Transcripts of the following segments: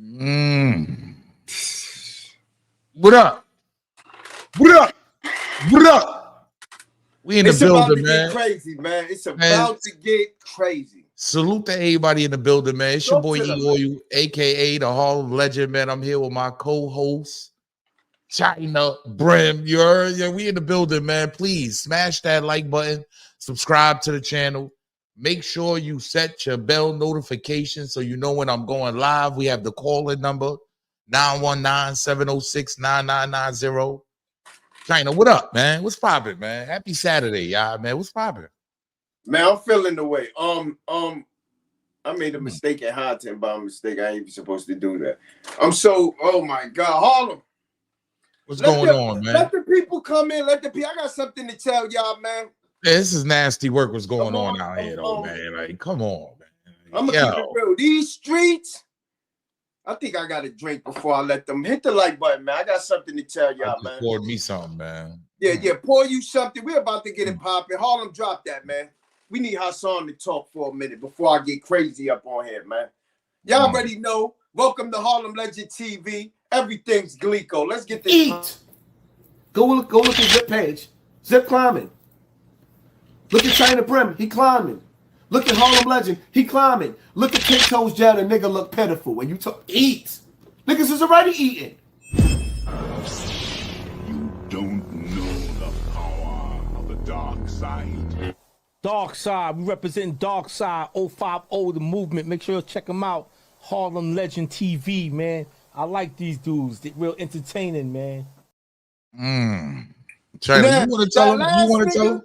Mm. What up? What up? What up? We in the building, man. It's about to get crazy, man. It's about to get crazy. Salute to everybody in the building, man. It's your boy E-Oil, aka the Harlem Legend, man. I'm here with my co-host, China Brim. You heard? Yeah, we in the building, man. Please smash that like button, subscribe to the channel. Make sure you set your bell notification so you know when I'm going live. We have the call-in number, 919-706-9990. China, what up, man? What's poppin', man? Happy Saturday, y'all, man. What's poppin'? Man, I'm feeling the way. I made a mistake at High-10 by mistake. I ain't even supposed to do that. Oh my God, Harlem. What's going on, man? Let the people come in. I got something to tell y'all, man. Yeah, this is nasty work. What's going on out here, though, man? Like, come on, man. I'm gonna keep it real. These streets, I think I got a drink before I let them hit the like button, man. I got something to tell y'all, man. Poured me something, man. Yeah, pour you something. We're about to get it popping. Harlem, drop that, man. We need Hassan to talk for a minute before I get crazy up on here, man. Y'all already know. Welcome to Harlem Legend TV. Everything's Glico. Let's get this. Eat. Go look at Zip page. Zip climbing. Look at China Brim. He climbing. Look at Harlem Legend. He climbing. Look at Kick Toes Jad. A nigga look pitiful. When you talk, eat. Niggas is already eating. You don't know the power of the dark side. Dark Side, we represent Dark Side 050, the movement. Make sure you check them out. Harlem Legend TV, man. I like these dudes. They're real entertaining, man. China, you want to tell him? You want to tell him?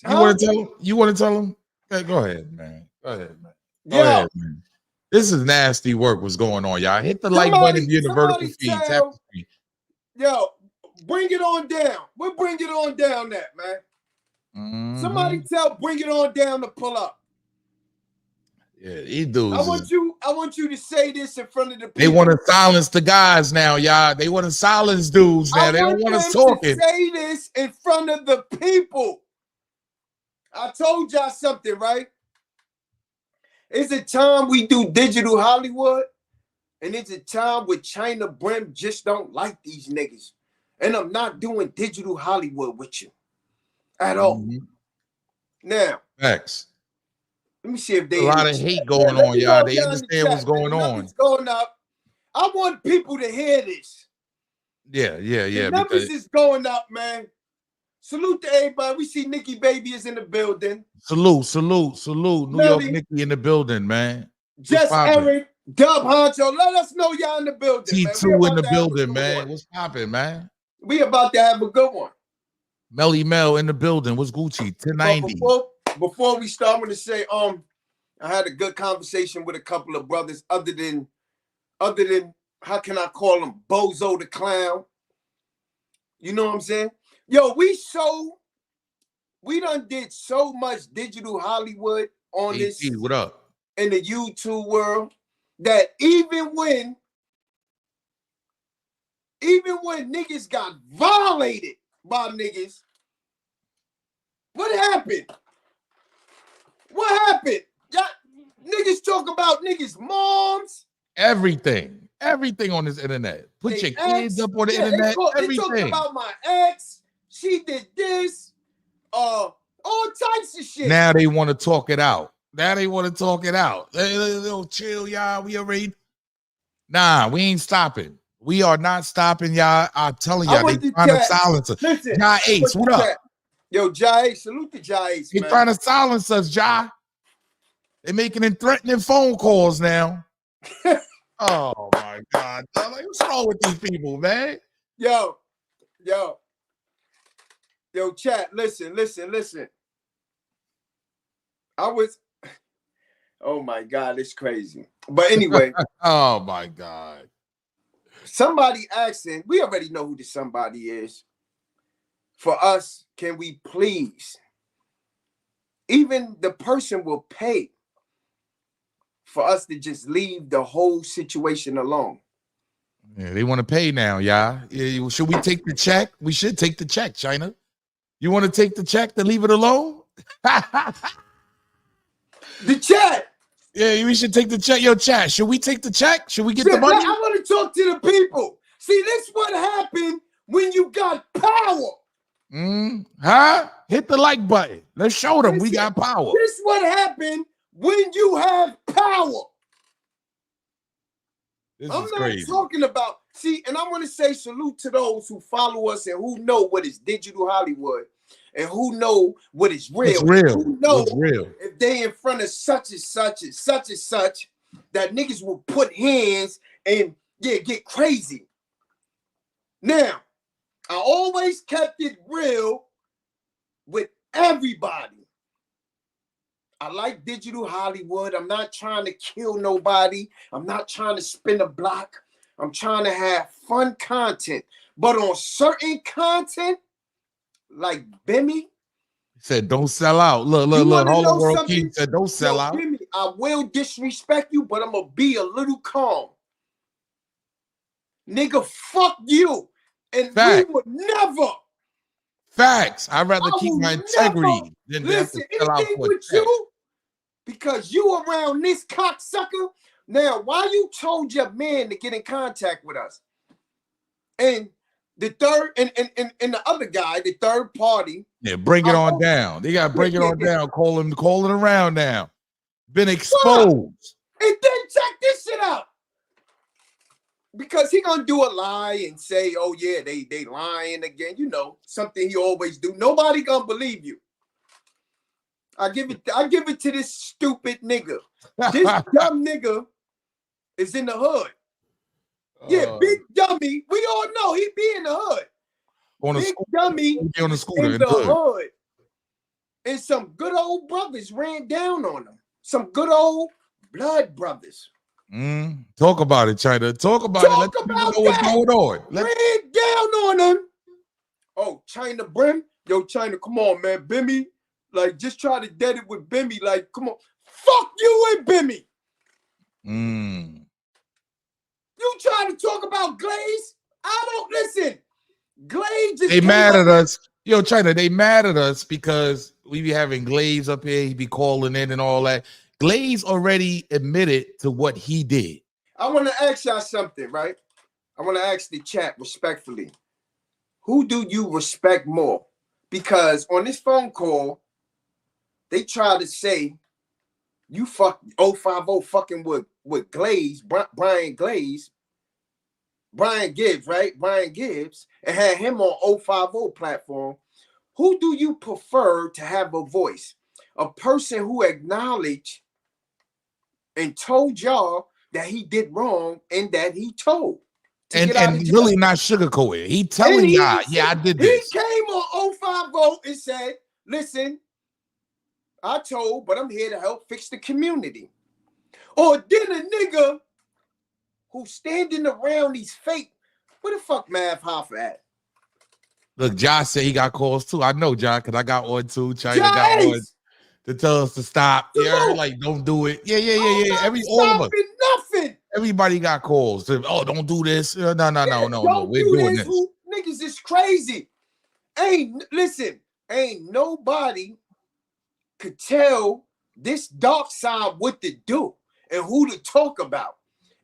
You want to tell him? You want to tell him? Hey, go ahead, man. Go ahead, man. Go ahead, man. This is nasty work. What's going on, y'all? Hit the like button if you're in the vertical feed. Tap the screen. Yo, bring it on down. We'll bring it on down that, man. Somebody bring it on down to pull up. Yeah, these dudes. I want you to say this in front of the people. They want to silence the guys now, y'all. They want to silence dudes now. They don't want us talking. Say this in front of the people. I told y'all something, right? It's a time we do digital Hollywood, and it's a time where China Brim just don't like these niggas. And I'm not doing digital Hollywood with you at all. Now, Thanks. let me see if they a lot of hate going on, y'all. They understand what's going on. Going up. I want people to hear this. Yeah. The numbers is going up, man. Salute to everybody. We see Nikki Baby is in the building. Salute. New York Nikki in the building, man. Just Eric, Dub Honcho. Let us know y'all in the building. T2 in the building, man. What's popping, man? We about to have a good one. Melly Mel in the building. What's Gucci? 1090. Before we start, I'm gonna say, I had a good conversation with a couple of brothers, other than how can I call him Bozo the Clown? You know what I'm saying? Yo, we done did so much digital Hollywood on this what up? In the YouTube world that even when niggas got violated by niggas, what happened? What happened? Y'all niggas talk about niggas' moms. Everything on this internet. Put your kids up on the internet. Everything. They talked about my ex. She did this. All types of shit. Now they want to talk it out. They chill, y'all. We already. Nah, we ain't stopping. We are not stopping, y'all. I'm telling y'all, they trying to silence us. Listen, Jai Ace, what up? Yo, Jai Ace, salute to Jai Ace, man. They trying to silence us, Jai. They're making and threatening phone calls now. Oh my God. Like, what's wrong with these people, man? Yo, chat, listen. Oh my God, it's crazy. But anyway. Oh my God. Somebody asking, we already know who the somebody is. For us, can we please? Even the person will pay for us to just leave the whole situation alone. Yeah, they want to pay now, y'all. Yeah, should we take the check? We should take the check, China. You want to take the check to leave it alone? The check. Yeah, we should take the check. Yo, chat. Should we take the check? Should we get the Shit, money? I want to talk to the people. See, this what happened when you got power. Huh? Hit the like button. Let's show them we got power. This what happened when you have power. This I'm is not crazy. talking about, see, and I want to say salute to those who follow us and who know what is digital Hollywood and who know what is real. What's real? Who know What's real? if they in front of such and such and such and such, that niggas will put hands and get crazy. Now, I always kept it real with everybody. I like digital Hollywood. I'm not trying to kill nobody. I'm not trying to spin a block. I'm trying to have fun content. But on certain content, like Bimmy, Said don't sell out. Look. All the world king said don't sell out. Bimmy, I will disrespect you, but I'm gonna be a little calm. Nigga, fuck you. And Fact. we would never. Facts. I'd rather I keep will my never integrity than to have to listen, sell out anything for a with check. you, because you around this cocksucker. Now, why you told your man to get in contact with us? And the third, and the other guy, the third party. Yeah, bring it on down. They gotta bring it on down. Call it around now. Been exposed. And then check this shit out. Because he gonna do a lie and say, oh yeah, they lying again. You know, something he always do. Nobody gonna believe you. I give it to this stupid nigga. This dumb nigga is in the hood. Yeah, big dummy. We all know he be in the hood. On a Big scooter, dummy on the scooter in the hood. And some good old brothers ran down on him. Some good old blood brothers. Talk about it, China. Talk about it. Let people know what's going on. Ran down on him. Oh, China Brim. Yo, China, come on, man. Bimmy, like, just try to dead it with Bimmy. Like, come on. Fuck you and Bimmy. You trying to talk about GLAZE? I don't listen. GLAZE is They mad at us. Yo, China, they mad at us because we be having GLAZE up here. He be calling in and all that. GLAZE already admitted to what he did. I want to ask y'all something, right? I want to ask the chat respectfully. Who do you respect more? Because on this phone call, they try to say you fuck 050 fucking with GLAZE, Brian GLAZE, Brian GIBBS, right? Brian GIBBS, and had him on 050 platform. Who do you prefer to have a voice? A person who acknowledged and told y'all that he did wrong and that he told. And really not sugarcoat it. He telling y'all, yeah, I did this. He came on 050 and said, listen, I told, but I'm here to help fix the community. Or then a nigga who's standing around these fake, where the fuck Mav Hoffa at? Look, Josh said he got calls too. I know, John, because I got one too. China got one to tell us to stop. Yeah, like don't do it. Yeah. All of us. Nothing. Everybody got calls. Oh, don't do this. No. We're doing this. Niggas is crazy. Ain't nobody could tell this dark side what to do and who to talk about.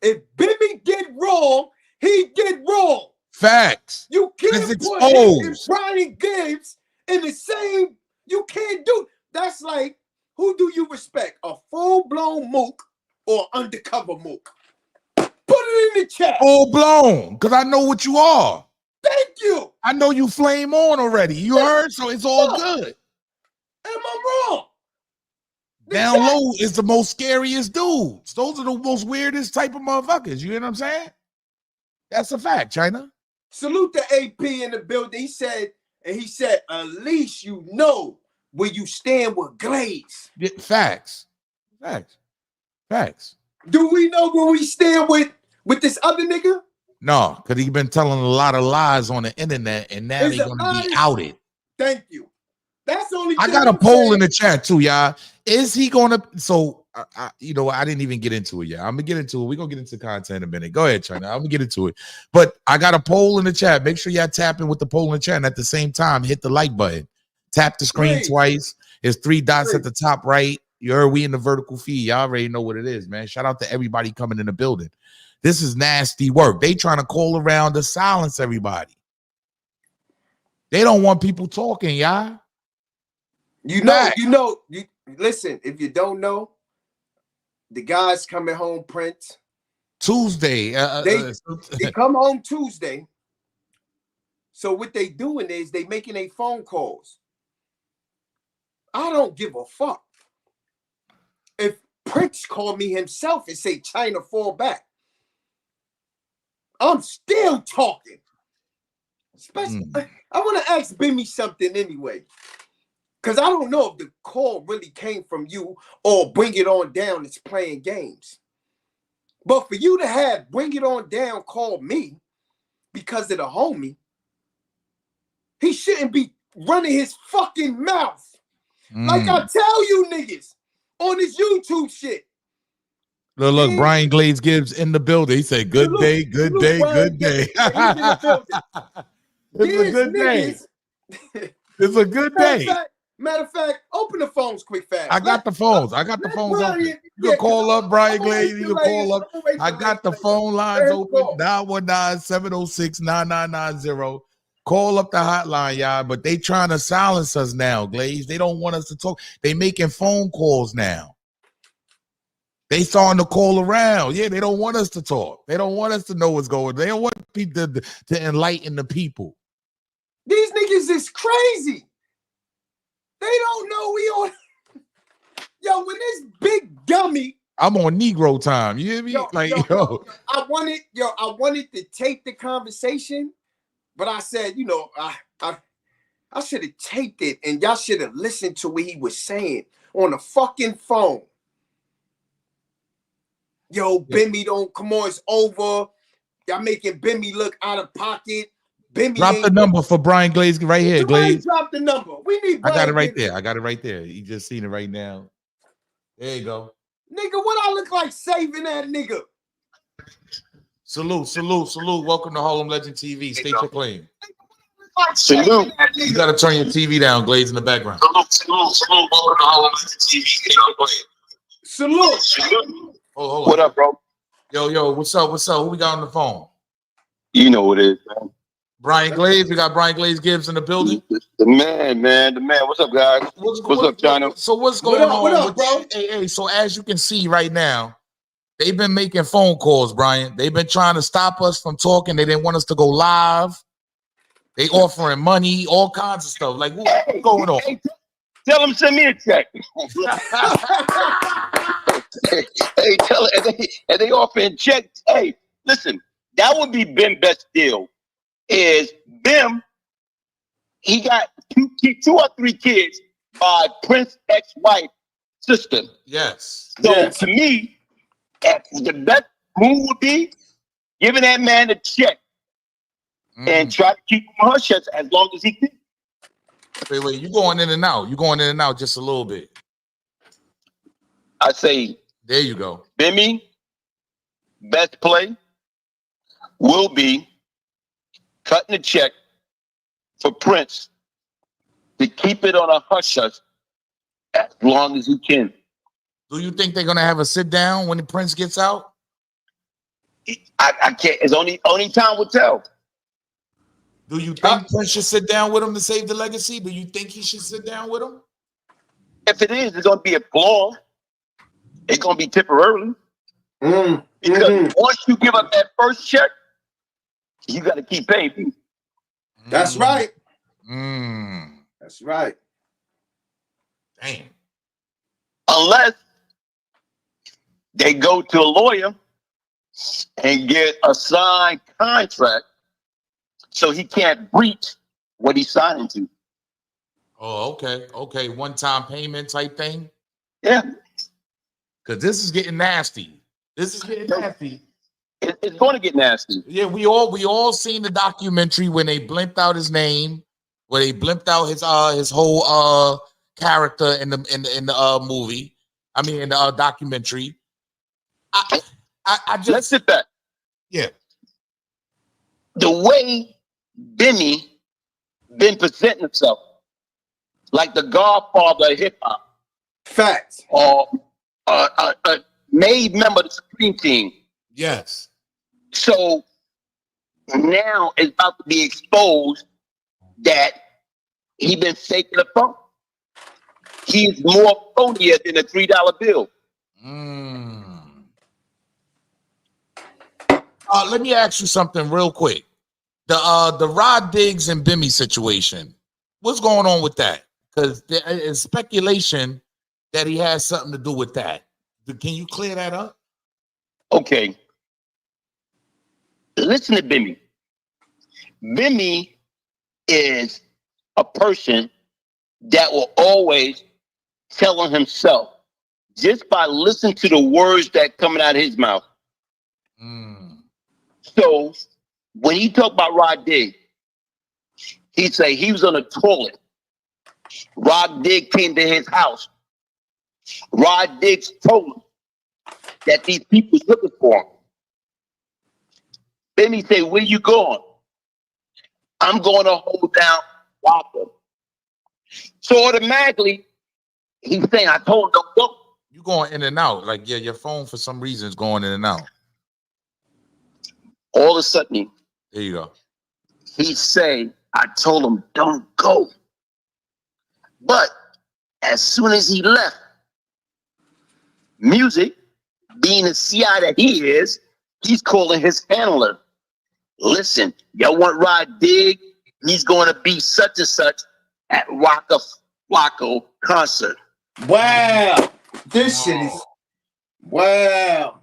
If Bimmy did wrong, he did wrong. Facts. You can't put him and Brian GIBBS in the same. You can't do. That's like, who do you respect? A full-blown mook or undercover mook? Put it in the chat. Full blown, because I know what you are. Thank you. I know you flame on already. You heard? So it's all good. Am I wrong? Down low is the most scariest dudes. Those are the most weirdest type of motherfuckers. You know what I'm saying? That's a fact, China. Salute the AP in the building. He said, at least you know where you stand with GLAZE. Yeah, facts. Do we know where we stand with this other nigga? No, because he's been telling a lot of lies on the internet, and now they're gonna be outed. Thank you. That's the only. I got a poll in the chat too, y'all. Is he gonna? So, I didn't even get into it yet. I'm gonna get into it. We're gonna get into content in a minute. Go ahead, China. I'm gonna get into it. But I got a poll in the chat. Make sure y'all tap in with the poll in the chat, and at the same time, hit the like button. Tap the screen twice. There's 3 dots at the top right. You heard we in the vertical feed. Y'all already know what it is, man. Shout out to everybody coming in the building. This is nasty work. They trying to call around to silence everybody. They don't want people talking, y'all. Listen, if you don't know, the guys coming home, Prince. Tuesday. They come home Tuesday. So what they doing is they making a phone calls. I don't give a fuck. If Prince called me himself and say China fall back, I'm still talking. Especially, I want to ask Bimmy something anyway. Because I don't know if the call really came from you or Bring It On Down is playing games. But for you to have Bring It On Down call me because of the homie, he shouldn't be running his fucking mouth. Like I tell you niggas on this YouTube shit. Look, Brian Glaze Gibbs in the building. He said, good day, good day, good day. He's in the building. It's a good day. It's a good day. Matter of fact, open the phones quick fast. I got the phones. I got the phones open. You can call up Brian Glaze. You can call up. I got the phone lines open. 919-706-9990. Call up the hotline, y'all. But they trying to silence us now, Glaze. They don't want us to talk. They making phone calls now. They starting to call around. Yeah, they don't want us to talk. They don't want us to know what's going on. They don't want people to enlighten the people. These niggas is crazy. They don't know we on. Yo, when this big dummy. I'm on Negro time. You hear me? I wanted to tape the conversation, but I said, I should have taped it and y'all should have listened to what he was saying on the fucking phone. Yo, Bimmy, don't come on, it's over. Y'all making Bimmy look out of pocket. Bimmy drop the number for Brian Glaze right here, Glaze. Drop the number. We need Brian. I got it right there. I got it right there. You just seen it right now. There you go. Nigga, what I look like saving that nigga? Salute. Welcome to Harlem Legend TV. State your claim. Salute. You got to turn your TV down, Glaze, in the background. Salute. Welcome to Harlem Legend TV. State your claim. Salute. Hold on. What up, bro? Yo, what's up? Who we got on the phone? You know what it is, man. Brian Glaze. We got Brian Glaze Gibbs in the building. The man. What's up, guys? What's up, China? So what's going on? What up, bro? Hey, so as you can see right now, they've been making phone calls, Brian. They've been trying to stop us from talking. They didn't want us to go live. They offering money, all kinds of stuff. Like, what's going on? Hey, tell them send me a check. Hey, tell it, and they offering checks. Hey, listen, that would be Bim's best deal. Is Bim? He got two or three kids by Prince's ex-wife sister. Yes. So to me, the best move would be giving that man a check and try to keep him hush as long as he can. Wait, you going in and out. You going in and out just a little bit. I say, there you go. Bimmy, best play will be cutting a check for Prince to keep it on a hush as long as he can. Do you think they're gonna have a sit down when the Prince gets out? I can't. It's only time will tell. Do you think Prince should sit down with him to save the legacy? Do you think he should sit down with him? If it is, it's gonna be a flaw. It's gonna be temporarily. Because once you give up that first check, you got to keep paying. That's right. That's right. Damn. Unless they go to a lawyer and get a signed contract so he can't breach what he's signing to. Oh, okay. One-time payment type thing? Yeah. Because this is getting nasty. It's going to get nasty. Yeah, we all seen the documentary when they blimped out his name, where they blimped out his whole character in the movie. I mean, in the documentary. I just let's sit back. Yeah. The way Bimmy been presenting himself, like the godfather of hip hop, Facts. or a made member of the Supreme Team. Yes. So now it's about to be exposed that he been faking the phone. He's more phonier than a $3 bill. Let me ask you something real quick. The Rod Diggs and Bimmy situation. What's going on with that? Because there is speculation that he has something to do with that. Can you clear that up? Okay. Listen to Bimmy. Bimmy is a person that will always tell on himself just by listening to the words that coming out of his mouth. So when he talk about Rod Diggs, he'd say he was on the toilet. Rod Diggs came to his house. Rod Diggs told him that these people was looking for him. Then he said, where you going? I'm going to hold down Walker. So automatically, he's saying, I told him don't go. You going in and out. Like, yeah, your phone for some reason is going in and out. All of a sudden, There you go. he say, I told him don't go. But as soon as he left, Music, being the CI that he is, he's calling his handler. Listen, y'all want Rod Diggs? He's going to be such and such at Waka Flocka concert. Wow. This shit is wow.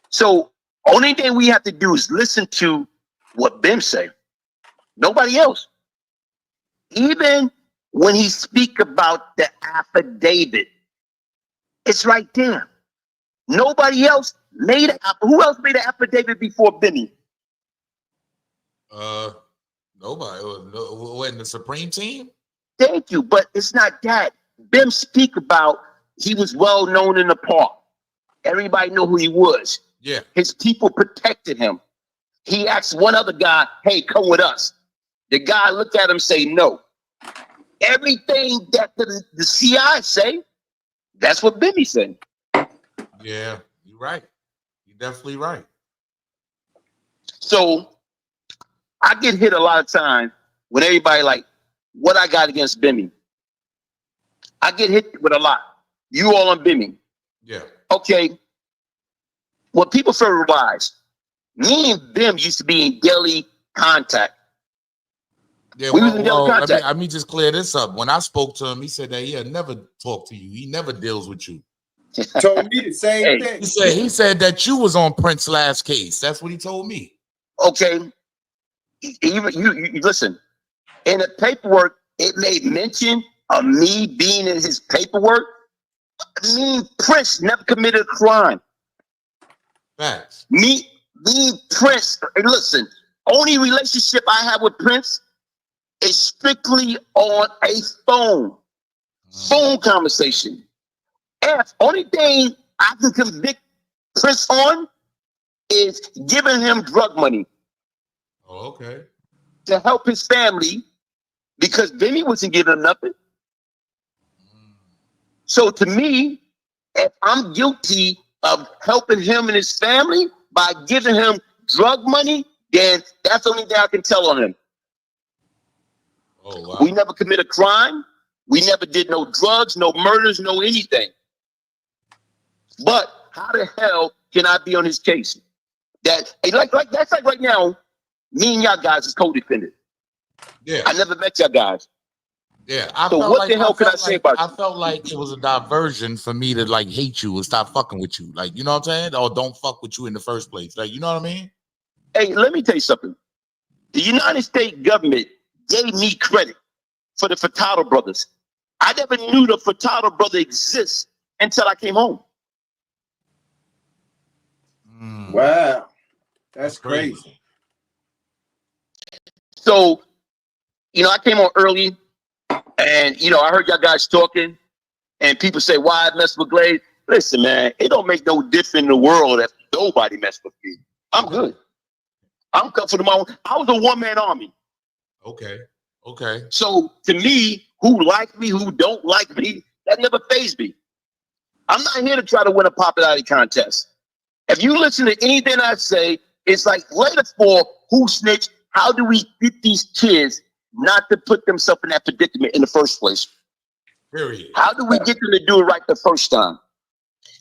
So only thing we have to do is listen to what Bim say. Nobody else. Even when he speak about the affidavit, it's right there. Nobody else made it. Who else made an affidavit before Bimmy? Nobody. What, in the Supreme Team? Thank you, but it's not that. Bim speak about he was well known in the park. Everybody knew who he was. Yeah. His people protected him. He asked one other guy, hey, come with us. The guy looked at him and say, no. Everything that the CI say, that's what Bimmy said. Yeah, you're right. You're definitely right. So I get hit a lot of times when everybody like, what I got against Bimmy. I get hit with a lot. You all on Bimmy. Yeah. Okay. What people fail to realize, me and Bim used to be in daily contact. Yeah, We was in daily contact. let me just clear this up. When I spoke to him, he said that he'll never talk to you. He never deals with you. Told me the same thing. He said that you was on Prince's last case. That's what he told me. Okay. You listen, in the paperwork, it made mention of me being in his paperwork. Me and Prince never committed a crime. Facts. Me Prince, and listen, only relationship I have with Prince is strictly on a phone conversation. Only thing I can convict Prince on is giving him drug money. Oh, okay. To help his family because Bimmy wasn't giving him nothing. So to me, if I'm guilty of helping him and his family by giving him drug money, then that's the only thing I can tell on him. Oh, wow. We never commit a crime. We never did no drugs, no murders, no anything. But how the hell can I be on his case? That's like right now, me and y'all guys is co-defendant. Yeah. I never met y'all guys. Yeah. So what the hell can I say about you? I felt like it was a diversion for me to like hate you and stop fucking with you. Like, you know what I'm saying? Or don't fuck with you in the first place. Like, you know what I mean? Hey, let me tell you something. The United States government gave me credit for the Furtado brothers. I never knew the Furtado brother exists until I came home. Wow. That's crazy. So, I came on early and, I heard y'all guys talking and people say, why I mess with GLAZE? Listen, man, it don't make no difference in the world if nobody mess with me. I'm good. I'm comfortable. I was a one-man army. Okay. So to me, who like me, who don't like me, that never fazed me. I'm not here to try to win a popularity contest. If you listen to anything I say, it's like later for who snitch. How do we get these kids not to put themselves in that predicament in the first place? Period. How do we get them to do it right the first time?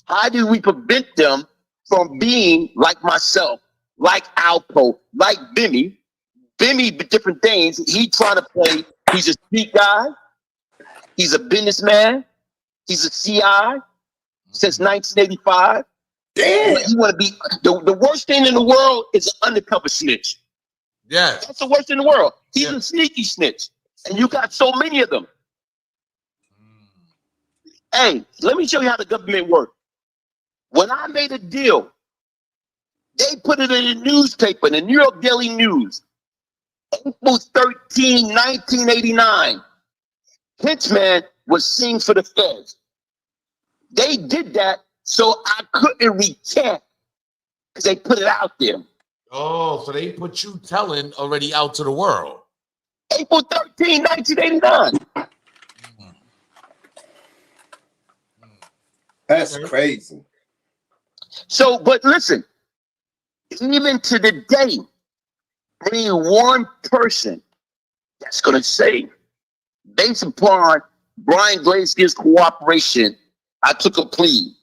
How do we prevent them from being like myself, like Alpo, like Bimmy? Bimmy, different things. He trying to play. He's a street guy. He's a businessman. He's a CI since 1985. Damn. You want to be the worst thing in the world is an undercover snitch. Yes. That's the worst in the world. He's a sneaky snitch, and you got so many of them. Hey, let me show you how the government works. When I made a deal, they put it in the newspaper, the New York Daily News, April 13, 1989. Hitchman was seen for the feds. They did that so I couldn't recant because they put it out there. Oh, so they put you telling already out to the world. April 13, 1989. That's crazy. So, but listen, even to the day, only one person that's going to say, based upon Brian GLAZE's cooperation, I took a plea.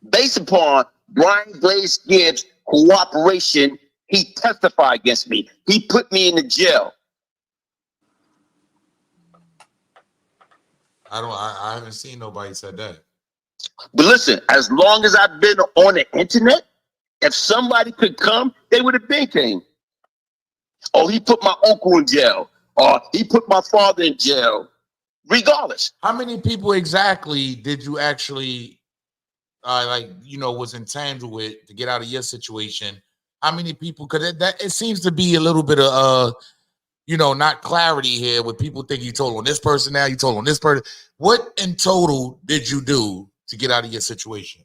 Based upon Brian GLAZE's cooperation, he testified against me. He put me in the jail. I haven't seen nobody said that. But listen, as long as I've been on the internet, if somebody could come, they would have been came. Oh, he put my uncle in jail. Or he put my father in jail. Regardless. How many people exactly did you actually was intangible with to get out of your situation? How many people? Because it seems to be a little bit of not clarity here with people think you told on this person now, you told on this person. What in total did you do to get out of your situation?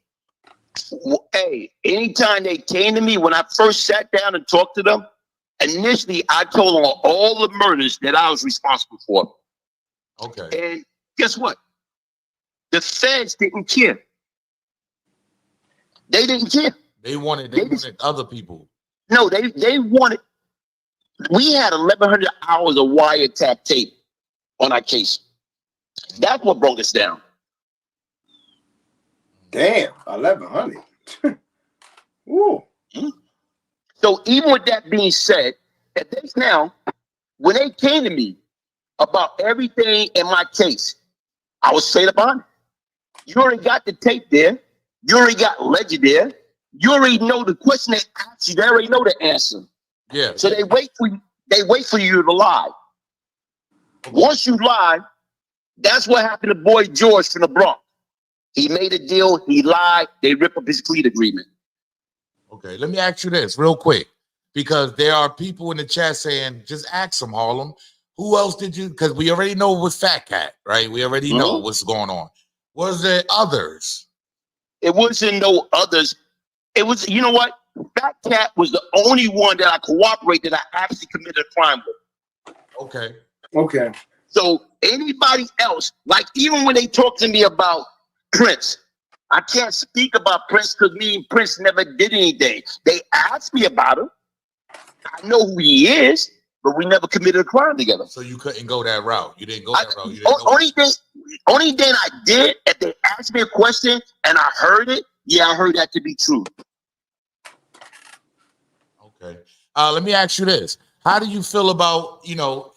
Well, hey, anytime they came to me, when I first sat down and talked to them, initially I told them all the murders that I was responsible for. Okay. And guess what? The feds didn't care. They didn't care. They wanted other people. No, they wanted. We had 1,100 hours of wiretap tape on our case. That's what broke us down. Damn, 1,100. Ooh. So even with that being said, at this now, when they came to me about everything in my case, I was straight up on it. You already got the tape there. You already got legend there. You already know the question they asked you. They already know the answer. Yeah. So they wait for you. They wait for you to lie. Once you lie, that's what happened to boy George from the Bronx. He made a deal. He lied. They rip up his plea agreement. Okay, let me ask you this real quick, because there are people in the chat saying, just ask them, Harlem. Who else did you? Because we already know it was Fat Cat, right? We already know what's going on. Was there others? It wasn't no others. It was, you know what? Fat Cat was the only one that I cooperated, that I actually committed a crime with. Okay. Okay. So anybody else, like even when they talk to me about Prince, I can't speak about Prince because me and Prince never did anything. They asked me about him. I know who he is, but we never committed a crime together. So you couldn't go that route. You didn't go that route. Only thing I did, if they asked me a question and I heard it, yeah, I heard that to be true. Okay. Let me ask you this. How do you feel about,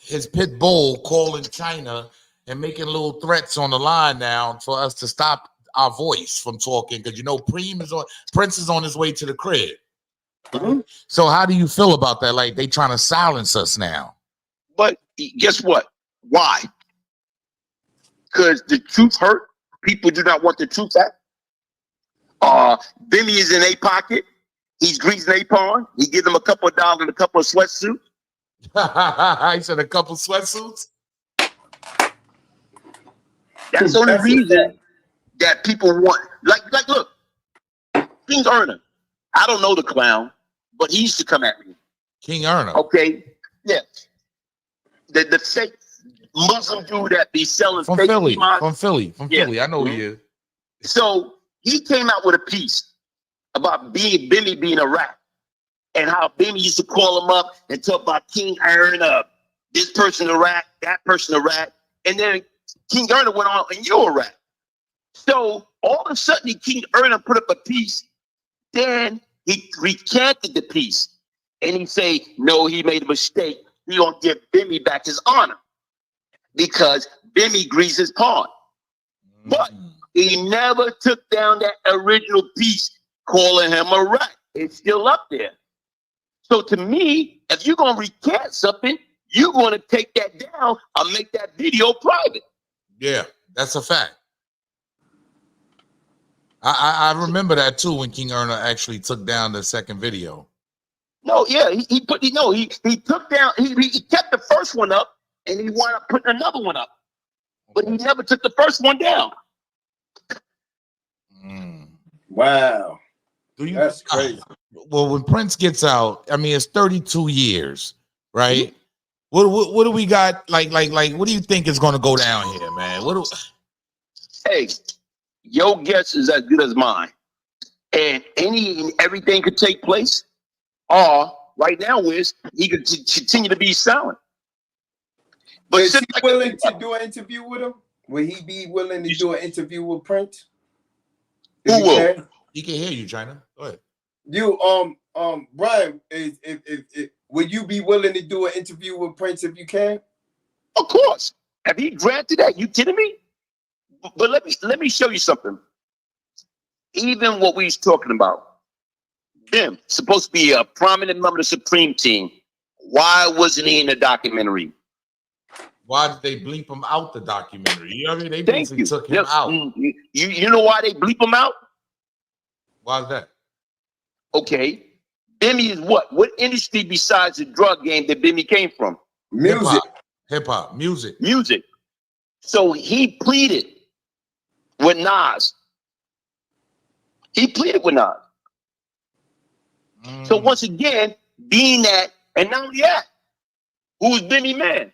his pit bull calling China and making little threats on the line now for us to stop our voice from talking? Because Prince is on his way to the crib. Mm-hmm. So how do you feel about that? Like they trying to silence us now. But guess what? Why? Because the truth hurt. People do not want the truth out. Bimmy is in a pocket. He's greasing a pawn. He gives them a couple of dollars and a couple of sweatsuits. I said a couple sweatsuits. That's the only reason that people want. Like, look, King Erna. I don't know the clown, but he used to come at me. King Erna. Okay, yeah. The fake Muslim dude that be selling from fake Philly. iman. From Philly. I know who he is. So he came out with a piece about Bimmy being a rat and how Bimmy used to call him up and talk about King Erna, this person a rat, that person a rat. And then King Erna went on, and you're a rat. So all of a sudden, King Erna put up a piece. Then he recanted the piece. And he say, no, he made a mistake. He gonna give Bimmy back his honor because Bimmy greased his pawn. But he never took down that original piece calling him a rat. It's still up there. So to me, if you're gonna recant something, you're gonna take that down or make that video private. Yeah, that's a fact. I remember that too when King Erna actually took down the second video. No, yeah, he took down, he kept the first one up and he wound up putting another one up. But he never took the first one down. Wow. That's crazy. Well, when Prince gets out, I mean, it's 32 years, right? What do we got? Like, what do you think is going to go down here, man? Hey, your guess is as good as mine. And everything could take place. Or right now is he could continue to be silent. But is he willing to do an interview with him? Will he be willing to do an interview with Prince? Who will? He can hear you, China. Go ahead. You, Brian, would you be willing to do an interview with Prince if you can? Of course. Have he granted that? You kidding me? But let me show you something. Even what we was talking about, Bim, supposed to be a prominent member of the Supreme Team. Why wasn't he in the documentary? Why did they bleep him out the documentary? You know what I mean? They Thank basically you. took him out. You know why they bleep him out? Why is that? Okay. Bimmy is what? What industry besides the drug game that Bimmy came from? Music. Hip-hop. Music. Music. So he pleaded with Nas. He pleaded with Nas. So once again, being that, and not only that, who's Bimmy man?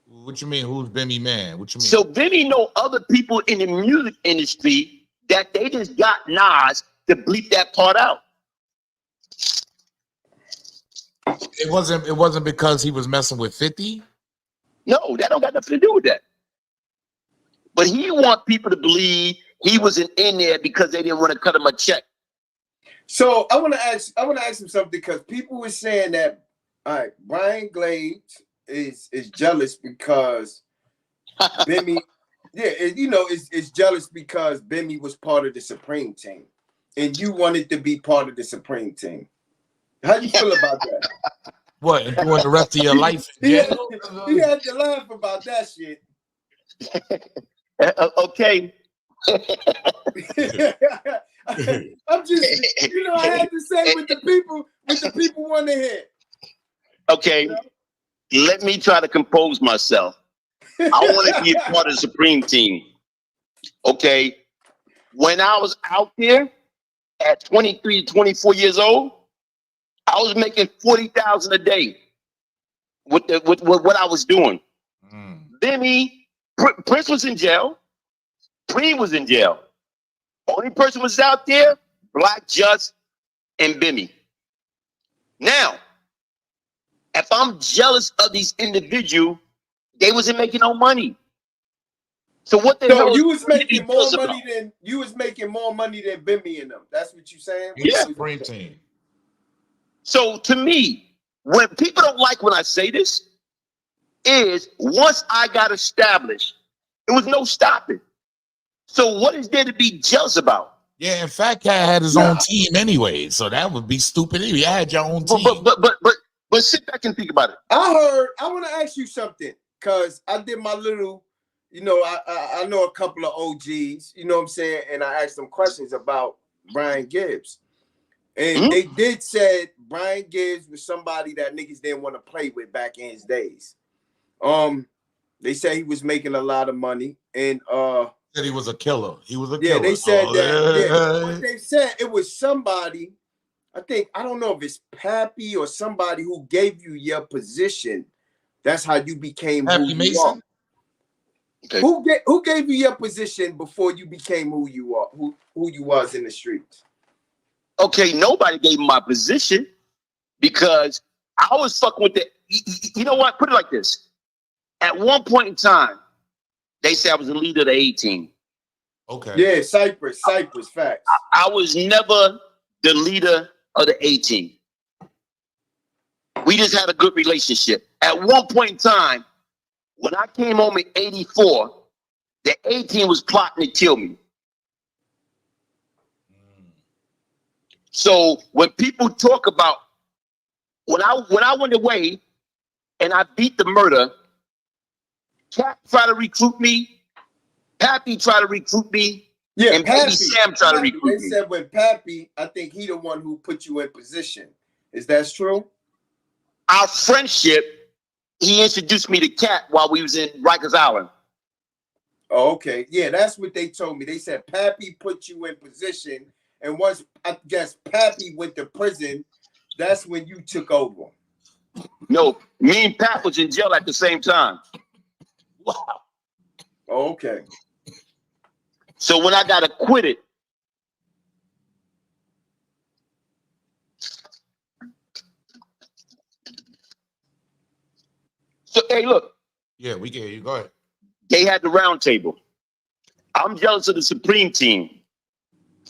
What you mean? Who's Bimmy man? What you mean? So Bimmy know other people in the music industry that they just got Nas to bleep that part out. It wasn't because he was messing with 50. No, that don't got nothing to do with that. But he want people to believe he wasn't in there because they didn't want to cut him a check. So I want to ask him something because people were saying that Brian GLAZE is jealous because Bimmy, is jealous because Bimmy was part of the Supreme Team, and you wanted to be part of the Supreme Team. How you feel about that? What, and doing the rest of your life? He had to laugh about that shit. Okay. I'm just, I had to say what the people want to hear. Okay. Let me try to compose myself. I want to be a part of the Supreme Team. Okay. When I was out there at 23, 24 years old, I was making $40,000 a day with what I was doing. Bimmy, Prince was in jail. Preem was in jail. Only person was out there, Black Just and Bimmy. Now, if I'm jealous of these individuals, they wasn't making no money. So what the hell? You was making more money than Bimmy and them. That's what you saying? Yeah. Supreme Team. So to me, when people don't like when I say this, is once I got established, there was no stopping. So what is there to be jealous about? Yeah, and Fat Cat had his own team anyway, so that would be stupid. You had your own team. But sit back and think about it. I want to ask you something, because I did my little, I know a couple of OGs, you know what I'm saying, and I asked them questions about Brian GIBBS. And they did say Brian GIBBS was somebody that niggas didn't want to play with back in his days. They said he was making a lot of money, and said he was a killer. He was a killer. They said that. Yeah, but they said it was somebody. I don't know if it's Pappy or somebody who gave you your position. That's how you became Pappy who Mason. you are. Okay. Who gave you your position before you became who you are, who you was in the streets? Okay, nobody gave me my position because I was fucking with the. You know what? Put it like this. At one point in time, they said I was the leader of the 18. Okay. Yeah, Cypress, facts. I was never the leader of the 18. We just had a good relationship. At one point in time, when I came home in 84, the 18 was plotting to kill me. So when people talk about when I went away and I beat the murder, Cap tried to recruit me, Pappy tried to recruit me, Yeah, and Pappy, Baby Sam tried to recruit they me. said when Pappy, I think he the one who put you in position. Is that true? Our friendship, he introduced me to Cap while we was in Rikers Island. Oh, okay. Yeah, that's what they told me. They said Pappy put you in position, and once I guess Pappy went to prison, that's when you took over. No, me and Pat was in jail at the same time. Wow. Oh, okay. So when I got acquitted, so hey, look, Yeah, we can hear you. Go ahead. they had the round table. I'm jealous of the Supreme team.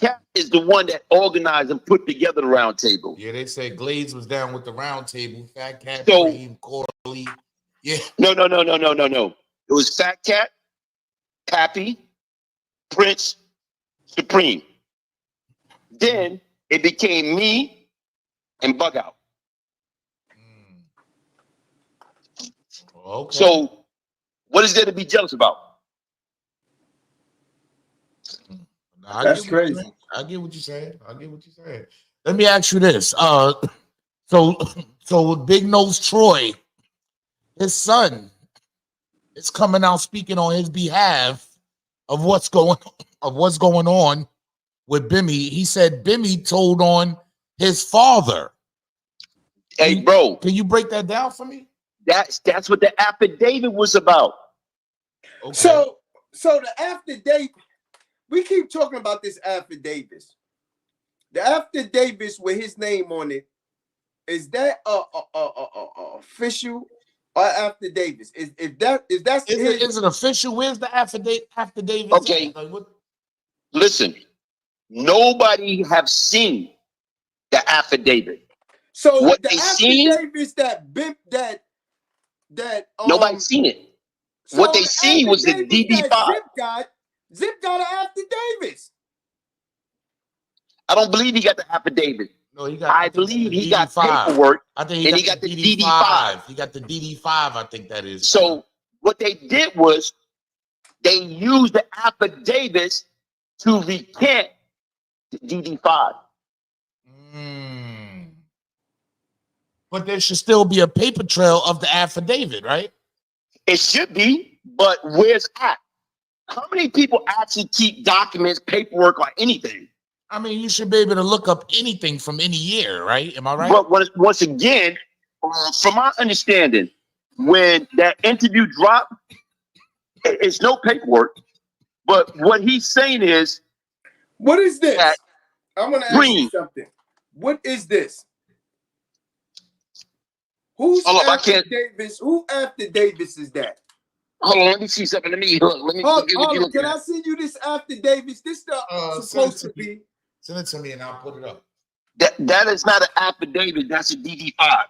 Cap is the one that organized and put together the round table. Yeah, they said GLAZE was down with the round table. Fat Cat, So- Cream, Corley. Yeah. No. It was Fat Cat, Pappy, Prince, Supreme. Then it became me and Bug Out. Okay. So what is there to be jealous about? That's crazy. I get what you're saying. Let me ask you this. So Big Nose Troy, his son, is coming out speaking on his behalf of what's going on with Bimmy. He said Bimmy told on his father. Hey, bro, Can you break that down for me? that's what the affidavit was about. Okay. So the affidavit, we keep talking about this affidavit. The affidavit with his name on it, is that official or affidavit? Is it official? Where's the affidavit? Okay. Listen, nobody have seen the affidavit. so what the they seen? affidavits that Nobody's seen it. so What they the seen was the affidavits that DD5. Zip got an affidavit. I don't believe he got the affidavit. No, he got. I believe he got DD5. paperwork. I think and he got the DD5. He got the DD5. I think that is. So what they did was they used the affidavits to recant the DD5. But there should still be a paper trail of the affidavit, right? It should be, but where's that? How many people actually keep documents, paperwork, or anything? I mean, you should be able to look up anything from any year, right? Am I right? But once again, from my understanding, when that interview dropped, it's no paperwork. But what he's saying is, what is this? I want to ask you something. What is this? Who's affidavits? Who affidavits is that? Hold on, let me see something. Let me look. Can I send you this affidavits? This stuff supposed to be. Send it to me and I'll put it up. That is not an affidavit. That's a DD5.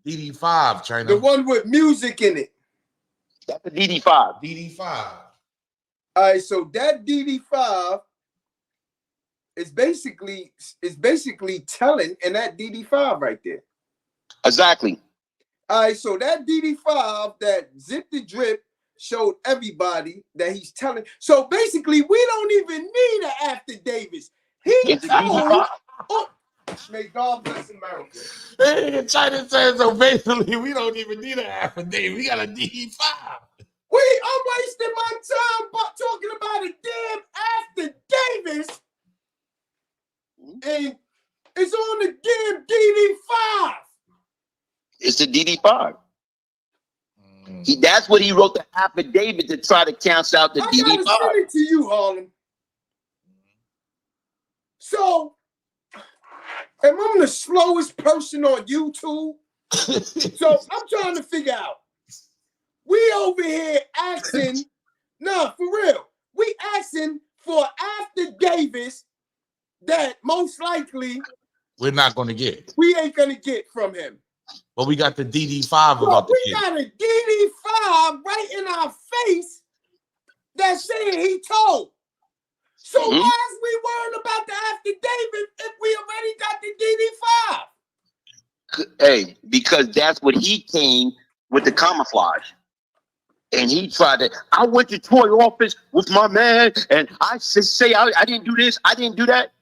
DD5, China. The one with music in it. That's a DD5. DD5. All right, so that DD5 is basically telling in that DD5 right there. Exactly. All right, so that DD5 that Zip the Drip showed everybody that he's telling. So basically, we don't even need an affidavit. He told. Oh, may God bless America. China says so. Basically, we don't even need an affidavit. We got a DD5. I'm wasting my time talking about a damn affidavit, and it's on the damn DD5. It's the DD5. That's what he wrote the affidavit to try to cancel out the I gotta DD5. send it to you, Harlem. So, am I the slowest person on YouTube? So I'm trying to figure out. We over here asking, nah, for real. We asking for affidavits that most likely We're not going to get. we ain't gonna get from him. But we got the DD5 Bro, about the we kid. got a DD5 right in our face that's saying he told. So why is we worrying about the affidavit if we already got the DD5? Hey, because that's what he came with the camouflage. And he tried to, I went to toy office with my man, and I say I didn't do this, I didn't do that.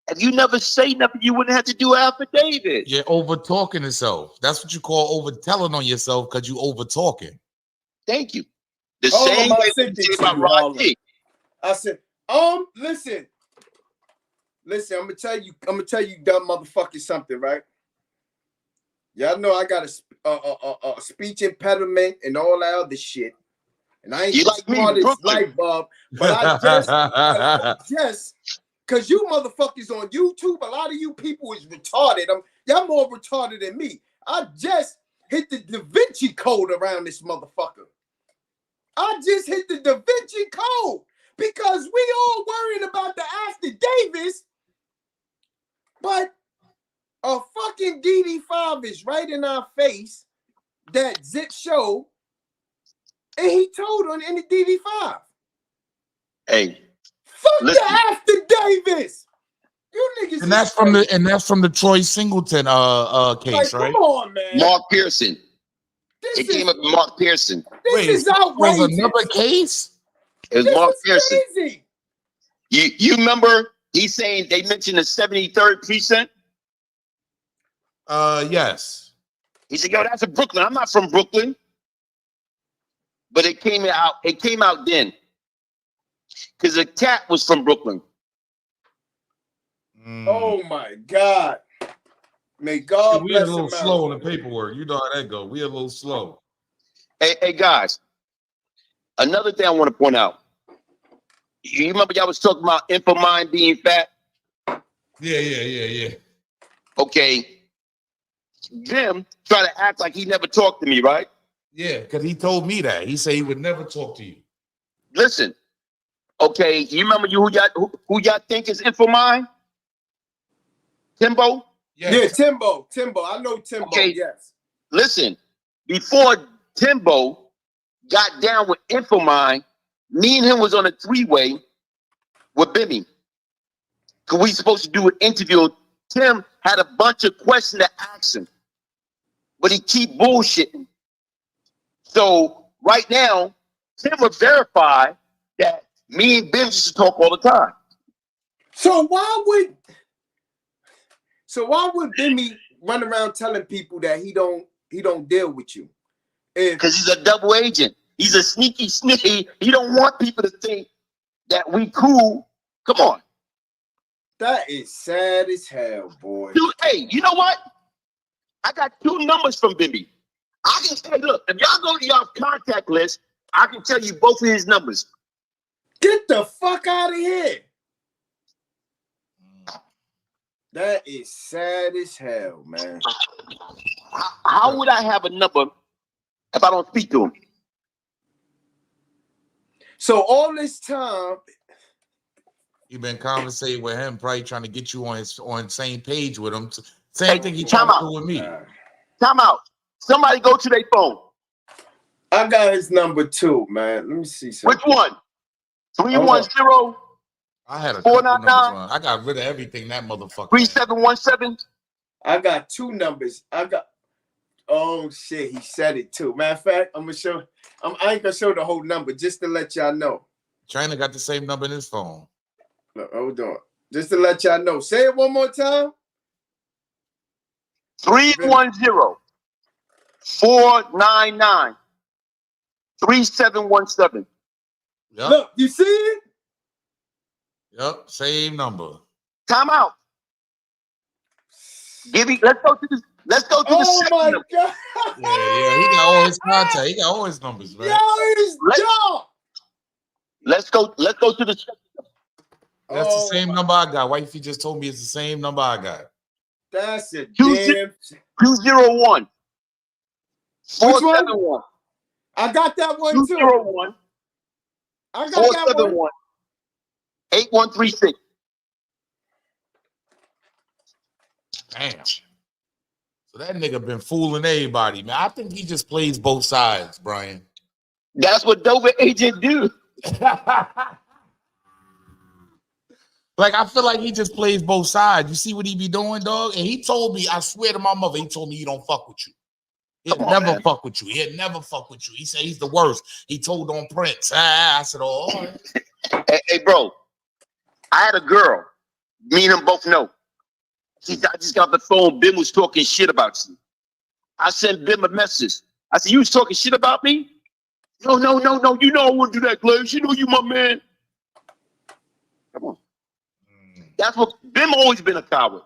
If you never say nothing, you wouldn't have to do an affidavit. You're over talking yourself. That's what you call over telling on yourself because you over talking. Thank you. The same way I we say about Rod T. I said, listen, I'm gonna tell you dumb motherfuckers something, right? Y'all know I got a speech impediment and all that other shit. And I ain't You the like me, smartest Brooklyn. light bulb, but I just because you motherfuckers on YouTube, a lot of you people is retarded. Y'all more retarded than me. I just hit the Da Vinci Code around this motherfucker. I just hit the Da Vinci Code because we all worrying about the affidavits, but a fucking DD5 is right in our face that Zip showed, and he told on in the DD5. Hey, fuck listen. the affidavits. You niggas. And that's from the Troy Singleton case, right? Come on, man. Mark Pearson. It came up with Mark Pearson. This is outrageous. Was another case? It was Mark Pearson. Crazy. You remember he's saying they mentioned the 73rd precinct? Yes. He said, yo, that's in Brooklyn. I'm not from Brooklyn. But it came out then. Because the cat was from Brooklyn. Oh my God. May God we bless a little America. slow on the paperwork. You know how that go. We a little slow. Hey guys. Another thing I want to point out. You remember y'all was talking about InfoMind being fat? Yeah. Okay. Jim tried to act like he never talked to me, right? Yeah, because he told me that. He said he would never talk to you. Listen. Okay, you remember who y'all think is InfoMind? Timbo? Yes. Yeah, Timbo. I know Timbo, Okay. yes. Listen, before Timbo got down with InfoMind, me and him was on a three-way with Bimmy. Because we supposed to do an interview. Tim had a bunch of questions to ask him. But he keep bullshitting. So right now, Tim will verify that me and Bim used to talk all the time. So why would Bimmy run around telling people that he don't deal with you? Because he's a double agent. He's a sneaky snitty. He don't want people to think that we cool. Come on. That is sad as hell, boy. Dude, hey, you know what? I got 2 numbers from Bimmy. I can say, look, if y'all go to y'all contact list, I can tell you both of his numbers. Get the fuck out of here. That is sad as hell, man. How would I have a number if I don't speak to him? So all this time, You've been conversating with him, probably trying to get you on the same page with him. Same Hey, thing he time tried to out. do with me. Time out. Somebody go to their phone. I got his number too, man. Let me see something. Which one? 310 I had a couple 499 numbers on. I got rid of everything that motherfucker. 3717. I got 2 numbers. Oh shit, he said it too. Matter of fact, I ain't gonna show the whole number just to let y'all know. China got the same number in his phone. Look, hold on. Just to let y'all know. Say it one more time. 310 499 3717. Yep. Look, you see it? Yep. Same number. Time out. Let's go to this. Let's go to the Oh second my number. God. Yeah, he got all his contact. He got all his numbers, man. Yo, it's dog. Let's go to the second number. That's the Oh same my- number I got. Wifey just told me it's the same number I got. That's a Two damn. 201 471 I got that one too. 201 I got that one. 471 8136. Damn. So that nigga been fooling everybody, man. I think he just plays both sides, Brian. That's what Dover agent do. Like, I feel like he just plays both sides. You see what he be doing, dog? And he told me, I swear to my mother, he told me he don't fuck with you. He'll never fuck with you. He'll never fuck with you. He said he's the worst. He told on Prince. I said, oh, all right. Hey, bro, I had a girl. Me and him both know. I just got the phone. Bim was talking shit about you. I sent Bim a message. I said, you was talking shit about me? No. You know I wouldn't do that, Glaze. You know you my man. Come on. That's what Bim always been a coward.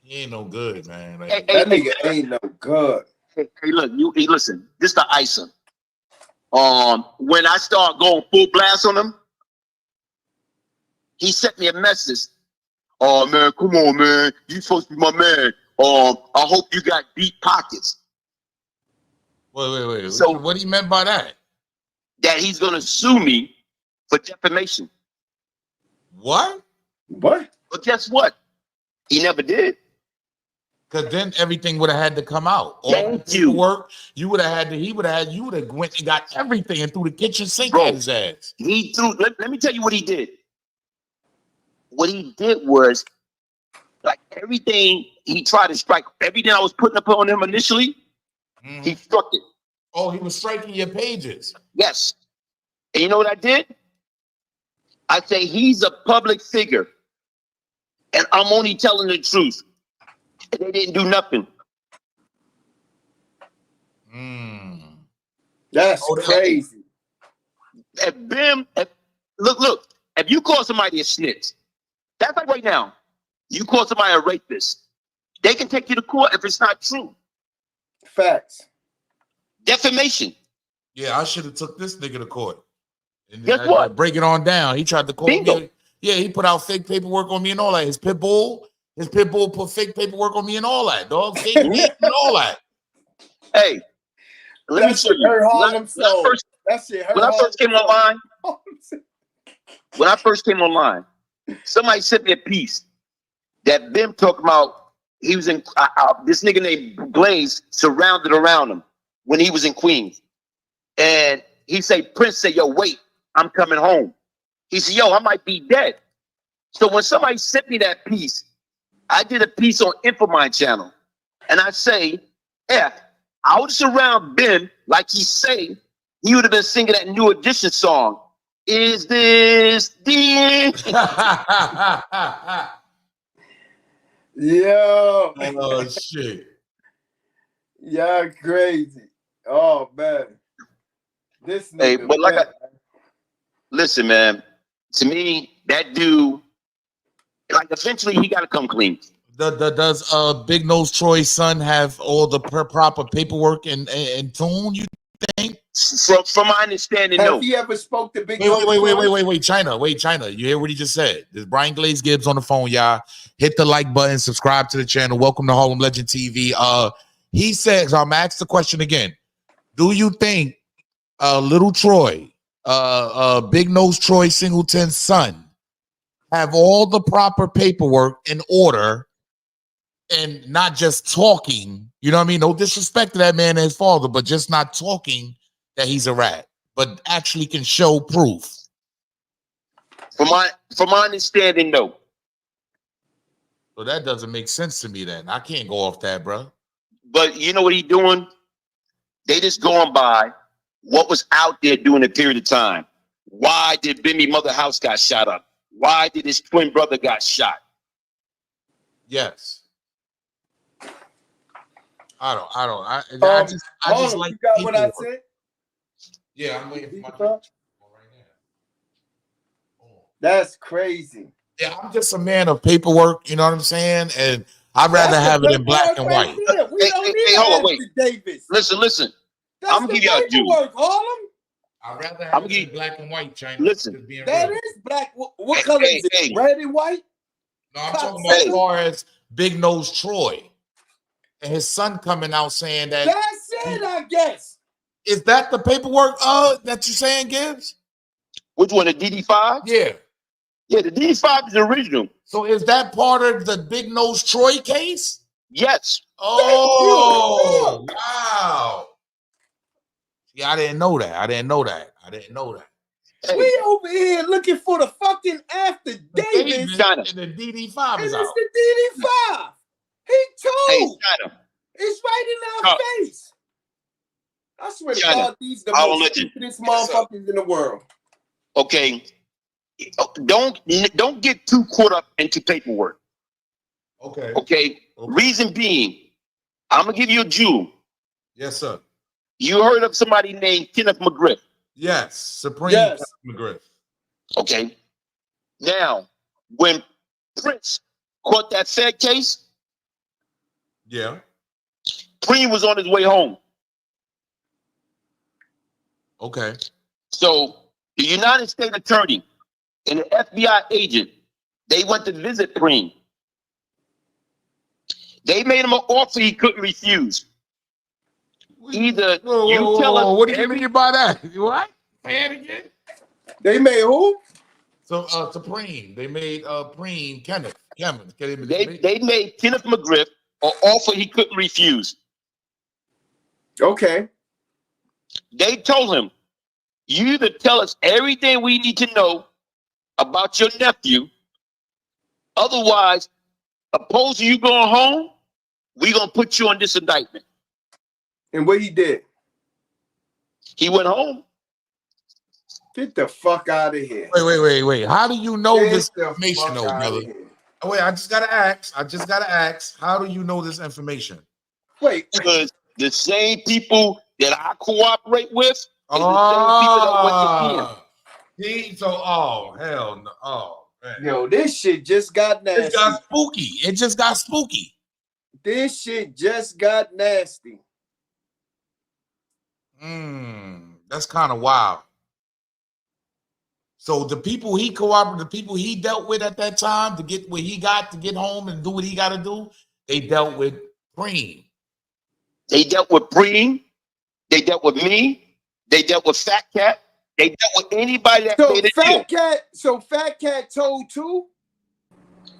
He ain't no good, man. Like, That nigga ain't no good. Hey, look, listen. This the icer. When I start going full blast on him, he sent me a message. Oh man, come on, man. You supposed to be my man. I hope you got deep pockets. Wait. So- what he meant by that? That he's gonna sue me for defamation. What? What? But guess what? He never did. Because then everything would have had to come out. All Thank the you. work you would have had to. You would have went and got everything and threw the kitchen sink Bro. at his ass. He threw. Let me tell you what he did. What he did was, like everything he tried to strike, everything I was putting up on him initially, he struck it. Oh, he was striking your pages. Yes. And you know what I did? I say he's a public figure, and I'm only telling the truth. And they didn't do nothing. That's crazy. Look, if you call somebody a snitch, that's like right now, you call somebody a rapist, they can take you to court if it's not true. Facts. Defamation. Yeah, I should have took this nigga to court. And Guess what? Break it on down. He tried to call Bingo. me. Yeah, he put out fake paperwork on me and all that. His pit bull put fake paperwork on me and all that, dog. Fake name and all that. Hey, let me That tell shit hurt you. Harlem soul. That shit hurt When I first came online, somebody sent me a piece that Bim talked about. He was in this nigga named GLAZE surrounded around him when he was in Queens, and he said, Prince said, "Yo, wait, I'm coming home." He said, "Yo, I might be dead." So when somebody sent me that piece, I did a piece on InfoMind channel, and I say, "Yeah, I would surround Bim like he say he would have been singing that New Edition song. Is this the Yo. Oh shit. Yeah, crazy. Oh man. This nigga. Hey, but listen, man. To me, that dude, like, eventually he got to come clean. Does Big Nose Troy's son have all the proper paperwork and tune? You think? From my understanding, have no. he ever spoke to Big Wait, China. You hear what he just said? There's Brian Glaze Gibbs on the phone, y'all. Hit the like button, subscribe to the channel. Welcome to Harlem Legend TV. He says, I'm gonna ask the question again. Do you think little Troy, Big Nose Troy Singleton's son, have all the proper paperwork in order and not just talking? You know what I mean? No disrespect to that man and his father, but just not talking that he's a rat, but actually can show proof. From my understanding, no. So that doesn't make sense to me then. I can't go off that, bro. But you know what he's doing? They just going by what was out there during a period of time. Why did Bimmy's mother house got shot up? Why did his twin brother got shot? Yes. I just like you got what I people. said? Yeah, I'm waiting for my Right now. That's crazy. Yeah, I'm just a man of paperwork, you know what I'm saying? And I'd rather That's have the it in black and paperwork right white. there. We don't need hold on, to wait. ask the Davis. Listen. That's I'm the gonna give y'all a Jew. paperwork, Harlem. I'd rather I'm have it in black and white, China. Listen. Just being That real. is black. What color is it? Hey. Red and white? No, I'm talking about as far as Big Nose Troy and his son coming out saying that. That's it, I guess. Is that the paperwork that you're saying, Gibbs? Which one, the DD5? Yeah. Yeah, the DD5 is the original. So is that part of the Big Nose Troy case? Yes. Oh, wow. Yeah, I didn't know that. Hey, We over here looking for the fucking affidavit. China. And the DD5 And is it's out. the DD5. He Hey, told. China. It's right in our face. I swear to China, God, these the I will most let you- stupidest motherfuckers in the world. Okay. Don't get too caught up into paperwork. Okay. Okay. Reason being, I'm gonna give you a Jew. Yes, sir. You heard of somebody named Kenneth McGriff? Yes. Supreme Yes. McGriff. Okay. Now, when Prince caught that said case, Yeah. Preem was on his way home. Okay. So the United States Attorney and the FBI agent, they went to visit Preem. They made him an offer he couldn't refuse. Either you tell us what do you mean by that? What? Say it again. They made who? So Supreme. They made Preem Kenneth. They made Kenneth McGriff an offer he couldn't refuse. Okay. They told him, you either tell us everything we need to know about your nephew, otherwise, opposed to you going home, we're going to put you on this indictment. And what he did? He went home. Get the fuck out of here. Wait. How do you know Get this the information, fuck though, outta brother? here. Oh, wait, I just gotta ask. How do you know this information? Wait. Because the same people that I cooperate with is the same people that went to see him. Hell no. Oh, man. Yo, this shit just got nasty. It just got spooky. This shit just got nasty. That's kind of wild. So the people he cooperated, the people he dealt with at that time to get what he got to get home and do what he got to do, they dealt with Preem. They dealt with Preem. They dealt with me. They dealt with Fat Cat. They dealt with anybody that made a deal. So Fat Cat told too?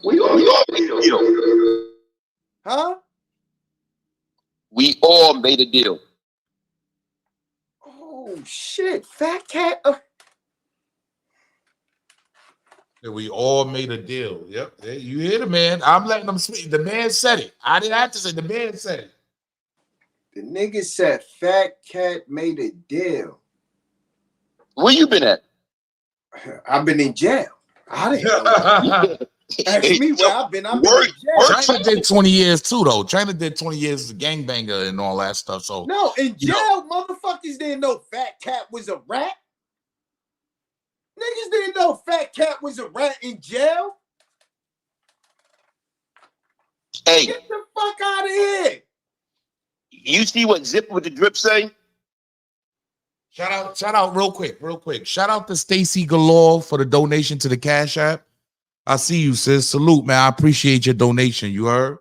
We all made a deal. Huh? We all made a deal. Oh shit, Fat Cat. Yeah, we all made a deal. Yep. Yeah, you hear the man. I'm letting them speak. The man said it. I didn't have to say. The man said it. The nigga said Fat Cat made a deal. Where you been at? I've been in jail. I didn't know. Ask me where I've been. I've been in jail. China did 20 years too, though. China did 20 years as a gangbanger and all that stuff. So no, in jail, motherfuckers didn't know Fat Cat was a rat. Niggas didn't know Fat Cat was a rat in jail. Hey, get the fuck out of here. You see what Zip with the Drip say? Shout out real quick. Shout out to Stacy Galore for the donation to the Cash App. I see you, sis. Salute, man. I appreciate your donation. You heard?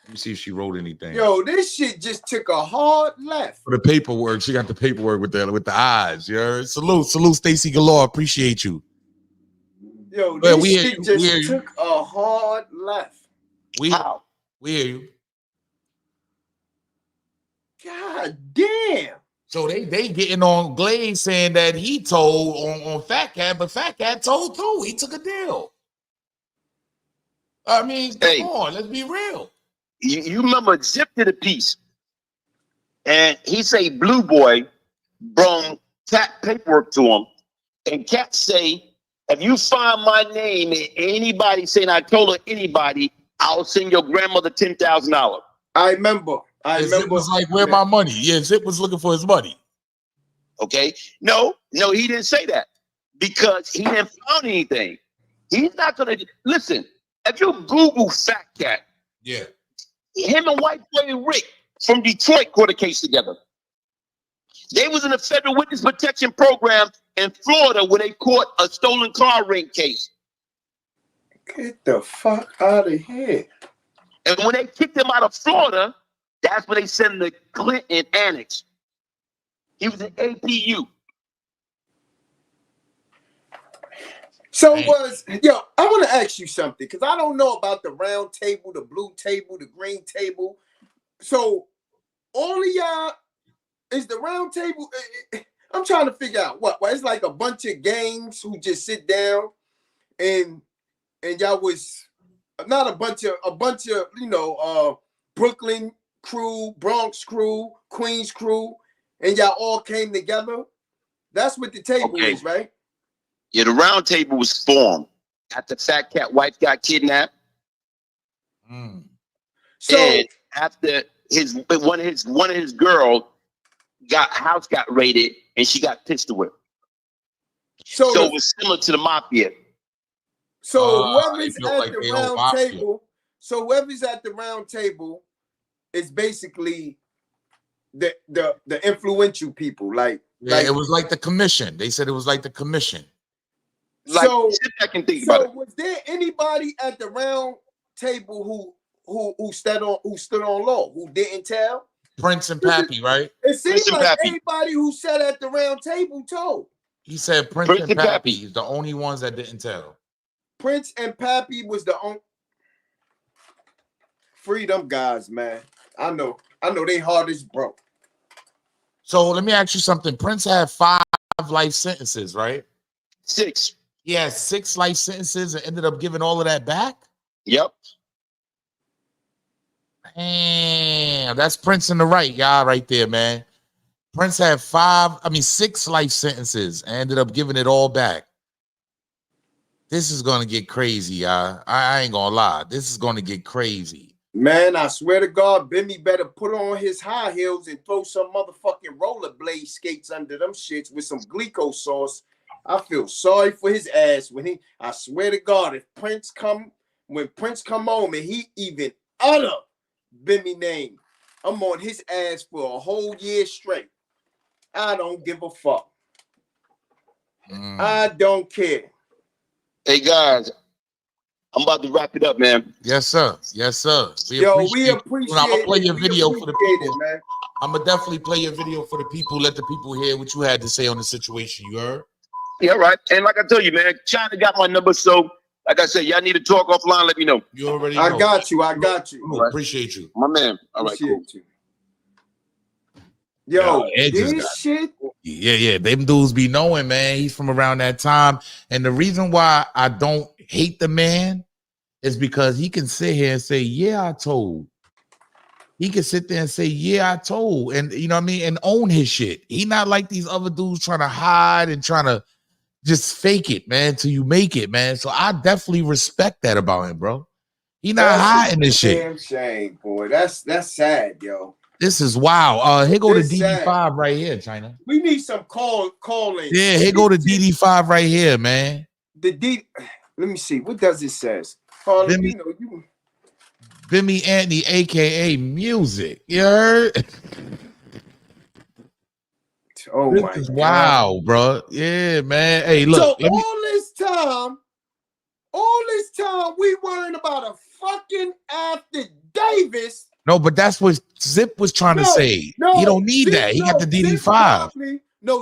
Let me see if she wrote anything. Yo, this shit just took a hard left. For the paperwork, she got the paperwork with the eyes. You heard? Salute, Stacy Galore. Appreciate you. Yo, this shit just took a hard left. We hear you. God damn. So they getting on GLAZE saying that he told on Fat Cat, but Fat Cat told too. He took a deal. I mean, come on, let's be real. You remember Zip did a piece, and he say Blue Boy brought Cat paperwork to him, and Cat say, if you find my name and anybody saying I told her anybody, I'll send your grandmother $10,000. I remember. Zip was like, where my money? Yeah, Zip was looking for his money. Okay. No, he didn't say that because he didn't find anything. He's not gonna listen. If you Google Fat Cat, Yeah. Him and white boy Rick from Detroit caught a case together. They was in a federal witness protection program in Florida when they caught a stolen car ring case. Get the fuck out of here. And when they kicked him out of Florida, that's when they sent him to Clinton Annex. He was in APU. So yo, I want to ask you something because I don't know about the round table, the blue table, the green table. So all of y'all is the round table. I'm trying to figure out what. Well, it's like a bunch of gangs who just sit down and y'all was not a bunch of Brooklyn crew, Bronx crew, Queens crew, and y'all all came together. That's what the table is, right? Yeah, the round table was formed after Fat Cat wife got kidnapped. So and after one of his girls house got raided and she got pistol whipped. So it was similar to the mafia. So whoever's at the round table, whoever's at the round table is basically the influential people. Like it was like the commission. They said it was like the commission. Like, sit back and think about it. Was there anybody at the round table who stood on law, who didn't tell? Prince and Pappy, right? It seems like anybody who sat at the round table told. He said Prince and Pappy is the only ones that didn't tell. Prince and Pappy was the only. Free them guys, man. I know they hard as broke. So let me ask you something. Prince had 5 life sentences, right? 6. Yeah, 6 life sentences and ended up giving all of that back? Yep. Damn, that's Prince in the right, y'all, right there, man. Prince had 6 life sentences and ended up giving it all back. This is gonna get crazy, y'all. I ain't gonna lie. This is gonna get crazy. Man, I swear to God, Bimmy better put on his high heels and throw some motherfucking rollerblade skates under them shits with some glyco sauce. I feel sorry for his ass I swear to God, when Prince come home and he even utter Bimmy name, I'm on his ass for a whole year straight. I don't give a fuck. I don't care. Hey guys, I'm about to wrap it up, man. Yes, sir. Yes, sir. We appreciate I'm gonna play your video for the people. Man. I'm gonna definitely play your video for the people. Let the people hear what you had to say on the situation. You heard? Yeah, right. And like I told you, man, China got my number. So, like I said, y'all need to talk offline. Let me know. You already know. I got you. Right. Appreciate you. My man. All right, cool. You. Yo, this shit. Yeah. Them dudes be knowing, man. He's from around that time. And the reason why I don't hate the man is because he can sit here and say, yeah, I told. He can sit there and say, yeah, I told. And you know what I mean? And own his shit. He not like these other dudes trying to hide and trying to just fake it, man, till you make it, man. So I definitely respect that about him, bro. He not hiding this shit. Damn shame, boy. That's sad, yo. This is wow. Here go to DD5 right here, China. We need some calling. Yeah, here go to DD5 right here, man. Let me see. What does it says? Bimmy, Bimmy Anthony, aka Music. You heard? Oh this my is God. Wow, bro. Yeah, man. Hey, look. So all this time, we worrying about a fucking after Davis. No, but that's what Zip was trying to say. No, he don't need that. He got the DD5.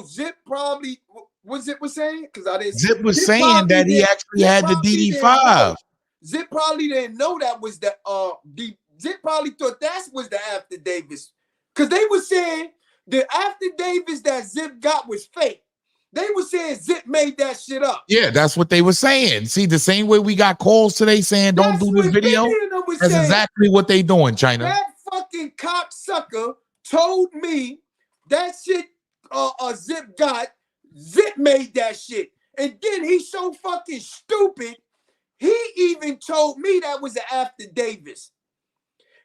Zip probably. What Zip was saying? Because I didn't. Zip was saying that he actually had the DD5. Zip probably didn't know that was the Zip probably thought that was the after Davis, because they were saying the after Davis that Zip got was fake. They were saying Zip made that shit up. Yeah, that's what they were saying. See, the same way we got calls today saying don't do this video. That's exactly what they doing, China. That fucking cocksucker told me that shit Zip got. Zip made that shit. And then he's so fucking stupid. He even told me that was an after Davis.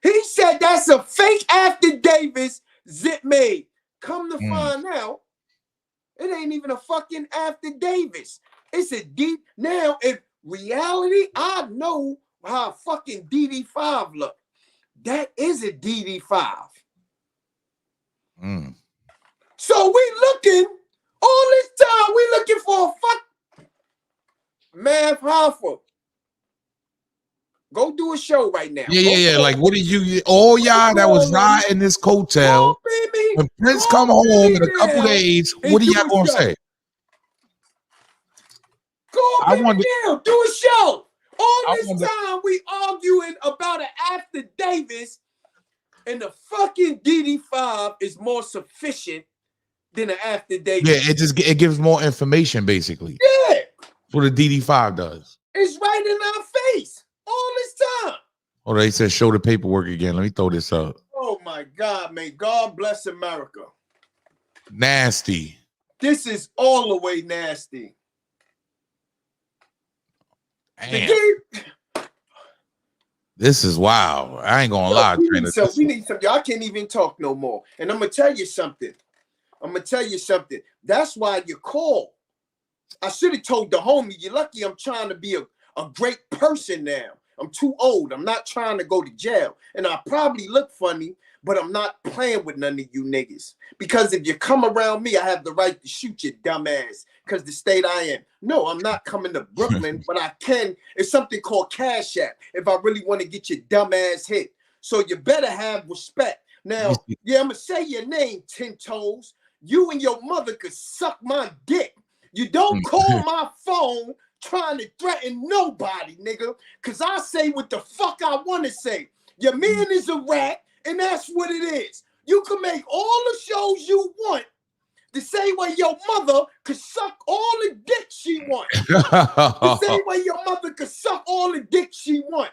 He said that's a fake after Davis Zip made. Come to find out, it ain't even a fucking after Davis. It's a now, if reality, I know how fucking DD5 look. That is a DD5. Mm. So we looking, all this time, we looking for a fuck. Math Hoffa. Go do a show right now. Yeah. Like, what did you? All y'all that was riding this coattail. When Prince come home in a couple days, what are y'all gonna say? Go Bimmy now, do a show. All this time we arguing about an after Davis, and the fucking DD5 is more sufficient than an after Davis. Yeah, it gives more information basically. Yeah, that's what a DD5 does. It's right in our face all this time. Oh, they said show the paperwork again. Let me throw this up. Oh my God, may God bless America. Nasty. This is all the way nasty. Damn. This is wild. I ain't gonna lie. We need some. Y'all can't even talk no more. And I'm gonna tell you something. That's why you call. I should have told the homie, you're lucky I'm trying to be a great person now. I'm too old. I'm not trying to go to jail. And I probably look funny, but I'm not playing with none of you niggas. Because if you come around me, I have the right to shoot your dumb ass. Because the state I am. No, I'm not coming to Brooklyn, but I can. It's something called Cash App if I really want to get your dumb ass hit. So you better have respect. Now, yeah, I'm going to say your name, 10 Toes. You and your mother could suck my dick. You don't call my phone trying to threaten nobody, nigga. Because I say what the fuck I want to say. Your man is a rat, and that's what it is. You can make all the shows you want the same way your mother could suck all the dick she want. The same way your mother could suck all the dick she want.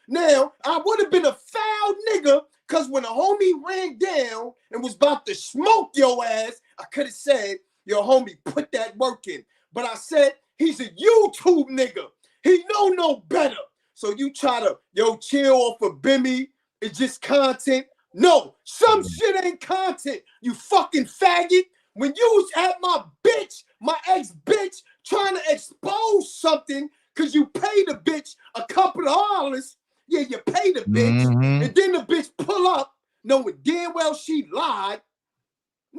Now, I would have been a foul nigga because when a homie ran down and was about to smoke your ass, I could have said, your homie, put that work in. But I said, he's a YouTube nigga. He know no better. So you try to, chill off of Bimmy. It's just content. No, some shit ain't content, you fucking faggot. When you was at my bitch, my ex-bitch, trying to expose something because you paid the bitch a couple of dollars. Yeah, you paid the bitch. And then the bitch pull up, knowing damn well she lied.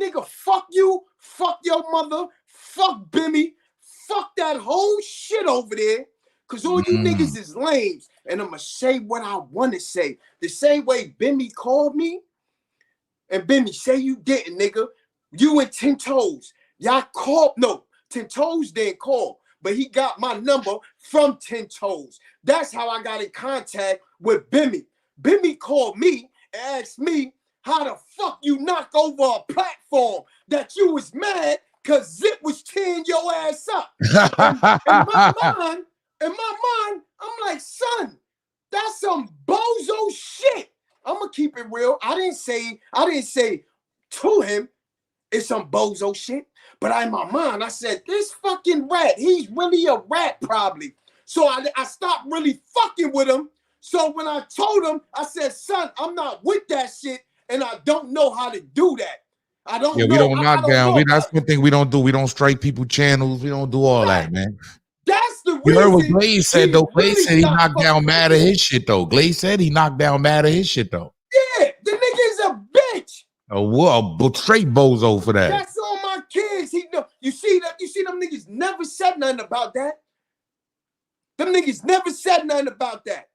Nigga, fuck you, fuck your mother, fuck Bimmy, fuck that whole shit over there. Because all you niggas is lames. And I'm going to say what I want to say. The same way Bimmy called me. And Bimmy, say you didn't, nigga. You and 10 Toes. Y'all called. No, 10 Toes didn't call. But he got my number from 10 Toes. That's how I got in contact with Bimmy. Bimmy called me and asked me how the fuck you knock over a platform that you was mad because Zip was tearing your ass up. In my mind, I'm like, son, that's some bozo shit. I'm gonna keep it real. I didn't say to him, it's some bozo shit. But in my mind, I said, this fucking rat, he's really a rat probably. So I stopped really fucking with him. So when I told him, I said, son, I'm not with that shit, and I don't know how to do that. I don't know. We don't knock down. That's one thing we don't do. We don't strike people channels. We don't do all that, man. That's the reason. You heard what GLAZE said, though. GLAZE said he knocked down mad of his shit, though. GLAZE said he knocked down mad of his shit, though. Yeah, the nigga is a bitch. A straight bozo for that. That's all my kids. You see them niggas never said nothing about that. Them niggas never said nothing about that.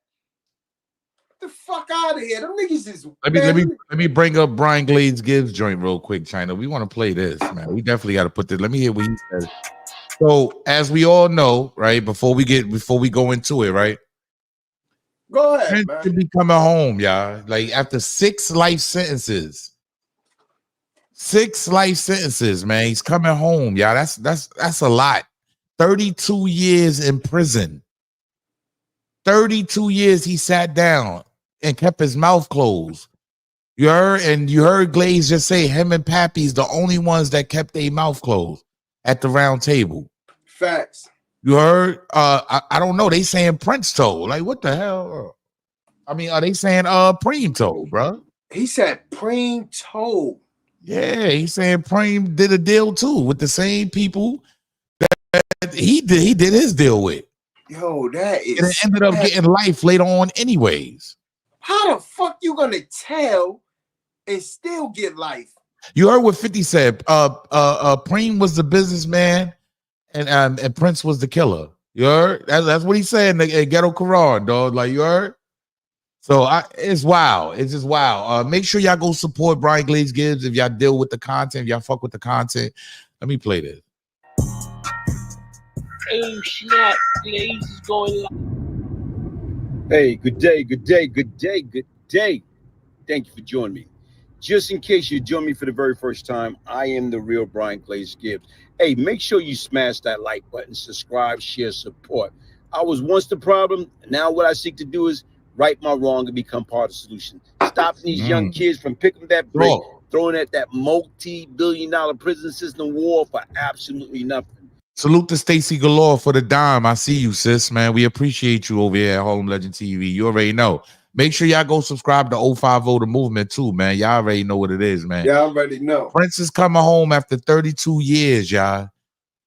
Get the fuck out of here. Them niggas is. Let me bring up Brian GLAZE joint real quick, China. We want to play this, man. We definitely got to put this. Let me hear what he says. So, as we all know, right, before we go into it, right? Go ahead, man. Should be coming home, y'all. Like after 6 life sentences. 6 life sentences, man. He's coming home, y'all. That's a lot. 32 years in prison. 32 years he sat down and kept his mouth closed. You heard GLAZE just say him and Pappy's the only ones that kept their mouth closed at the round table. Facts. You heard? I don't know. They saying Prince told. Like, what the hell? I mean, are they saying Preem told, bro? He said Preem told. Yeah, he's saying Preem did a deal too with the same people that he did his deal with. Yo, that is. And it ended up getting life later on, anyways. How the fuck you gonna tell and still get life? You heard what 50 said. Preem was the businessman, and Prince was the killer. You heard? That's what he said in Ghetto Quran, dog. Like, you heard? So it's wild. It's just wild. Make sure y'all go support Brian Glaze Gibbs if y'all deal with the content, if y'all fuck with the content. Let me play this. Oh snap, Glaze is going live. Hey, good day, good day, good day, good day. Thank you for joining me. Just in case you join me for the very first time, I am the real Brian Glaze Gibbs. Hey, make sure you smash that like button, subscribe, share, support. I was once the problem. Now what I seek to do is right my wrong and become part of the solution. Stopping these young kids from picking that break, throwing at that multi-billion-dollar prison system war for absolutely nothing. Salute to Stacy Galore for the dime. I see you, sis, man. We appreciate you over here at Harlem Legend TV. You already know. Make sure y'all go subscribe to 050 The Movement too, man. Y'all already know what it is, man. Y'all already know. Prince is coming home after 32 years, y'all.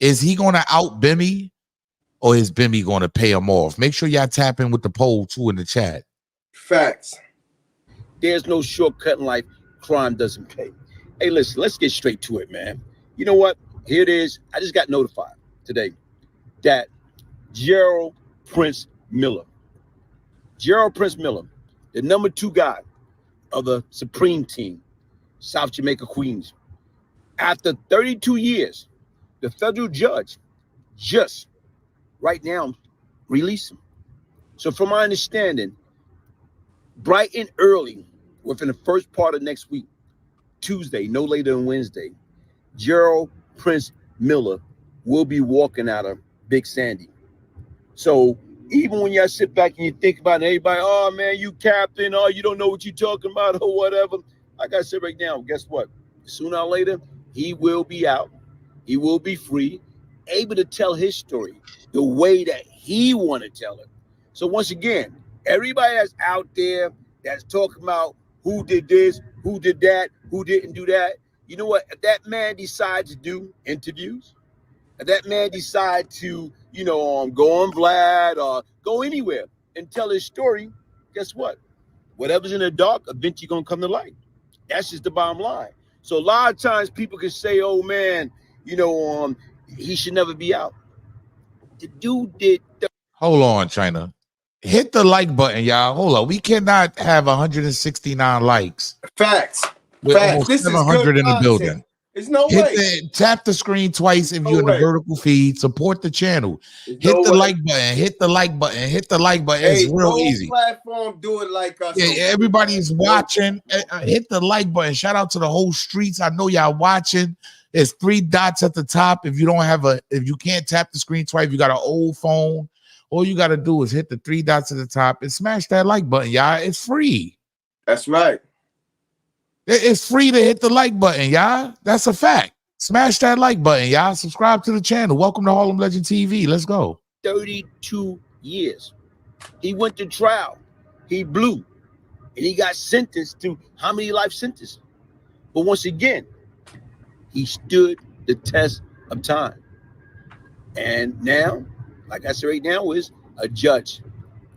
Is he going to out Bimmy, or is Bimmy going to pay him off? Make sure y'all tap in with the poll too in the chat. Facts. There's no shortcut in life. Crime doesn't pay. Hey, listen, let's get straight to it, man. You know what? Here it is. I just got notified today that Gerald Prince Miller, the number 2 guy of the Supreme Team, South Jamaica Queens, after 32 years, the federal judge just right now released him. So from my understanding, bright and early, within the first part of next week, Tuesday, no later than Wednesday, Gerald Prince Miller will be walking out of Big Sandy. So even when y'all sit back and you think about it, everybody, oh man, you captain, oh, you don't know what you're talking about or whatever. Like I said right now, guess what? Sooner or later, he will be out. He will be free, able to tell his story the way that he want to tell it. So once again, everybody that's out there that's talking about who did this, who did that, who didn't do that, you know what? If that man decides to do interviews, if that man decide to, you know, go on Vlad or go anywhere and tell his story, guess what? Whatever's in the dark, eventually gonna come to light. That's just the bottom line. So a lot of times people can say, oh man, you know, he should never be out. The dude did. Hold on, China. Hit the like button, y'all. Hold on. We cannot have 169 likes. Facts. With Facts. almost This 700 is in the building. There's no way. Tap the screen twice if you're in the vertical feed. Support the channel. Hit the like button. Hit the like button. Hit the like button. It's real easy. Platform do it like us. Yeah, everybody's watching. Hit the like button. Shout out to the whole streets. I know y'all watching. There's 3 dots at the top. If you don't have if you can't tap the screen twice, if you got an old phone, all you got to do is hit the 3 dots at the top and smash that like button, y'all. It's free. That's right. It's free to hit the like button, y'all. That's a fact. Smash that like button, y'all. Subscribe to the channel. Welcome to Harlem Legend TV. Let's go. 32 years. He went to trial. He blew. And he got sentenced to how many life sentences? But once again, he stood the test of time. And now, like I said right now, is a judge.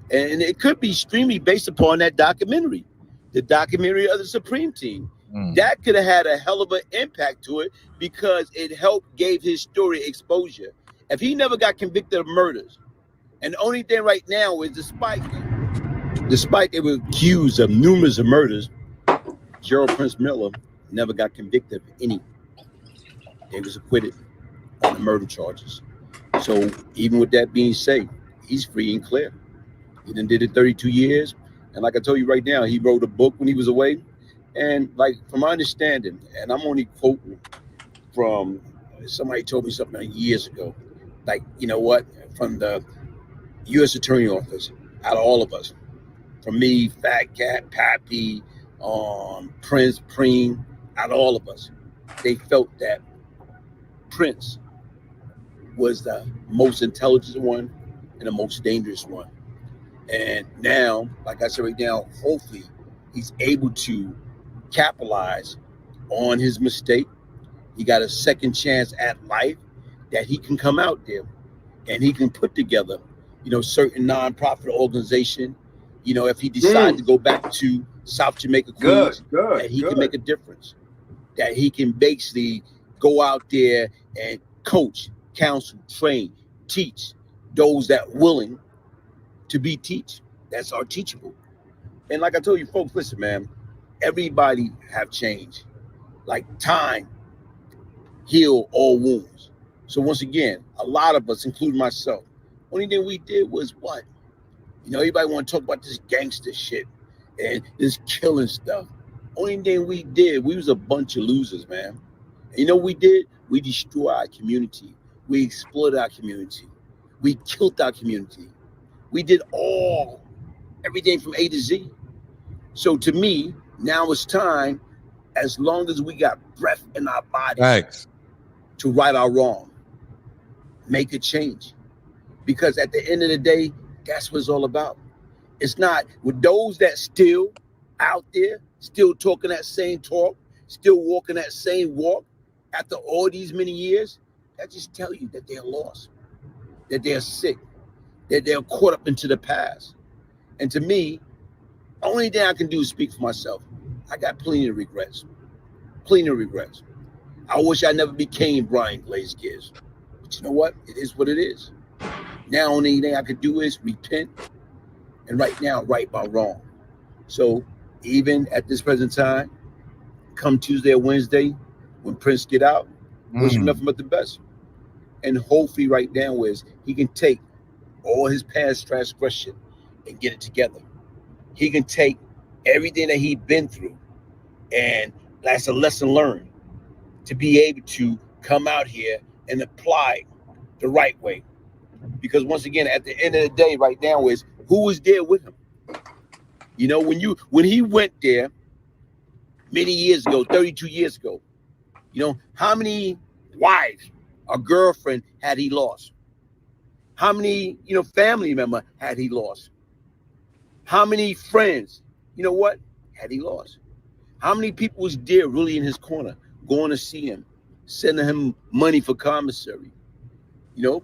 And it could be extremely based upon that documentary. The documentary of the Supreme Team. That could have had a hell of an impact to it because it gave his story exposure. If he never got convicted of murders, and the only thing right now is despite they were accused of numerous of murders, Gerald Prince Miller never got convicted of any. He was acquitted on the murder charges. So even with that being said, he's free and clear. He done did it 32 years. And like I told you right now, he wrote a book when he was away. And like from my understanding, and I'm only quoting from somebody told me something years ago, like, you know what, from the U.S. Attorney Office, out of all of us, from me, Fat Cat, Pappy, Prince, Preem, out of all of us, they felt that Prince was the most intelligent one and the most dangerous one. And now, like I said right now, hopefully he's able to capitalize on his mistake. He got a second chance at life that he can come out there and he can put together, you know, certain nonprofit organization. You know, if he decides to go back to South Jamaica, Queens, that he can make a difference. That he can basically go out there and coach, counsel, train, teach those that willing to be teach. That's our teachable. And like I told you folks, listen, man, everybody have changed. Like time heal all wounds. So once again, a lot of us, including myself, only thing we did was what? You know, everybody want to talk about this gangster shit and this killing stuff. Only thing we did, we was a bunch of losers, man. And you know what we did? We destroyed our community. We exploited our community. We killed our community. We did everything from A to Z. So to me, now it's time, as long as we got breath in our bodies, to right our wrong, make a change. Because at the end of the day, that's what it's all about. It's not with those that still out there, still talking that same talk, still walking that same walk after all these many years, that just tell you that they're lost, that they're sick, that they're caught up into the past. And to me, only thing I can do is speak for myself. I got plenty of regrets. Plenty of regrets. I wish I never became Brian GLAZE GIBBS. But you know what? It is what it is. Now, only thing I could do is repent and right now right my wrong. So even at this present time, come Tuesday or Wednesday, when Prince get out, wish him nothing but the best. And hopefully right now is he can take all his past transgression and get it together. He can take everything that he's been through, and that's a lesson learned, to be able to come out here and apply the right way. Because once again, at the end of the day, right now is who was there with him. You know, when he went there many years ago, 32 years ago, you know, how many wives or girlfriend had he lost? How many, you know, family member had he lost? How many friends, you know what, had he lost? How many people was there really in his corner, going to see him, sending him money for commissary? You know,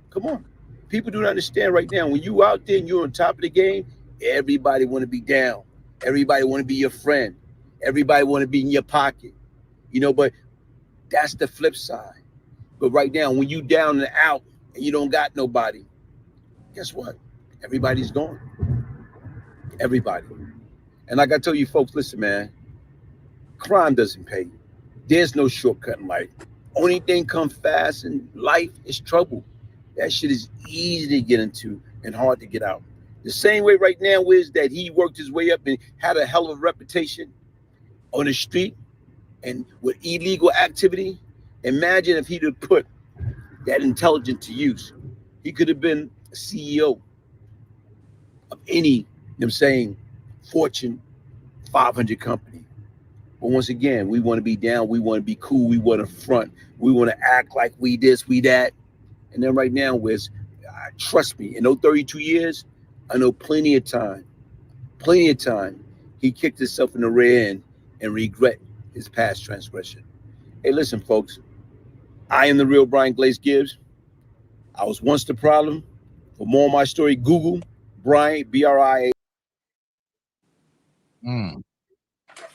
come on. People don't understand right now, when you out there and you're on top of the game, everybody want to be down. Everybody want to be your friend. Everybody want to be in your pocket. You know, but that's the flip side. But right now, when you down and out and you don't got nobody, guess what? Everybody's gone. Everybody. And like I tell you folks, listen, man, crime doesn't pay. There's no shortcut in life. Only thing come fast in life is trouble. That shit is easy to get into and hard to get out. The same way right now is that he worked his way up and had a hell of a reputation on the street and with illegal activity. Imagine if he'd have put that intelligence to use. He could have been a CEO of any, I'm saying, Fortune 500 company. But once again, we want to be down, we want to be cool, we want to front, we want to act like we this, we that. And then right now, trust me, in those 32 years, I know plenty of time, he kicked himself in the rear end and regret his past transgression. Hey, listen, folks, I am the real Brian GLAZE GIBBS. I was once the problem. For more of my story, Google Brian, B-R-I-A.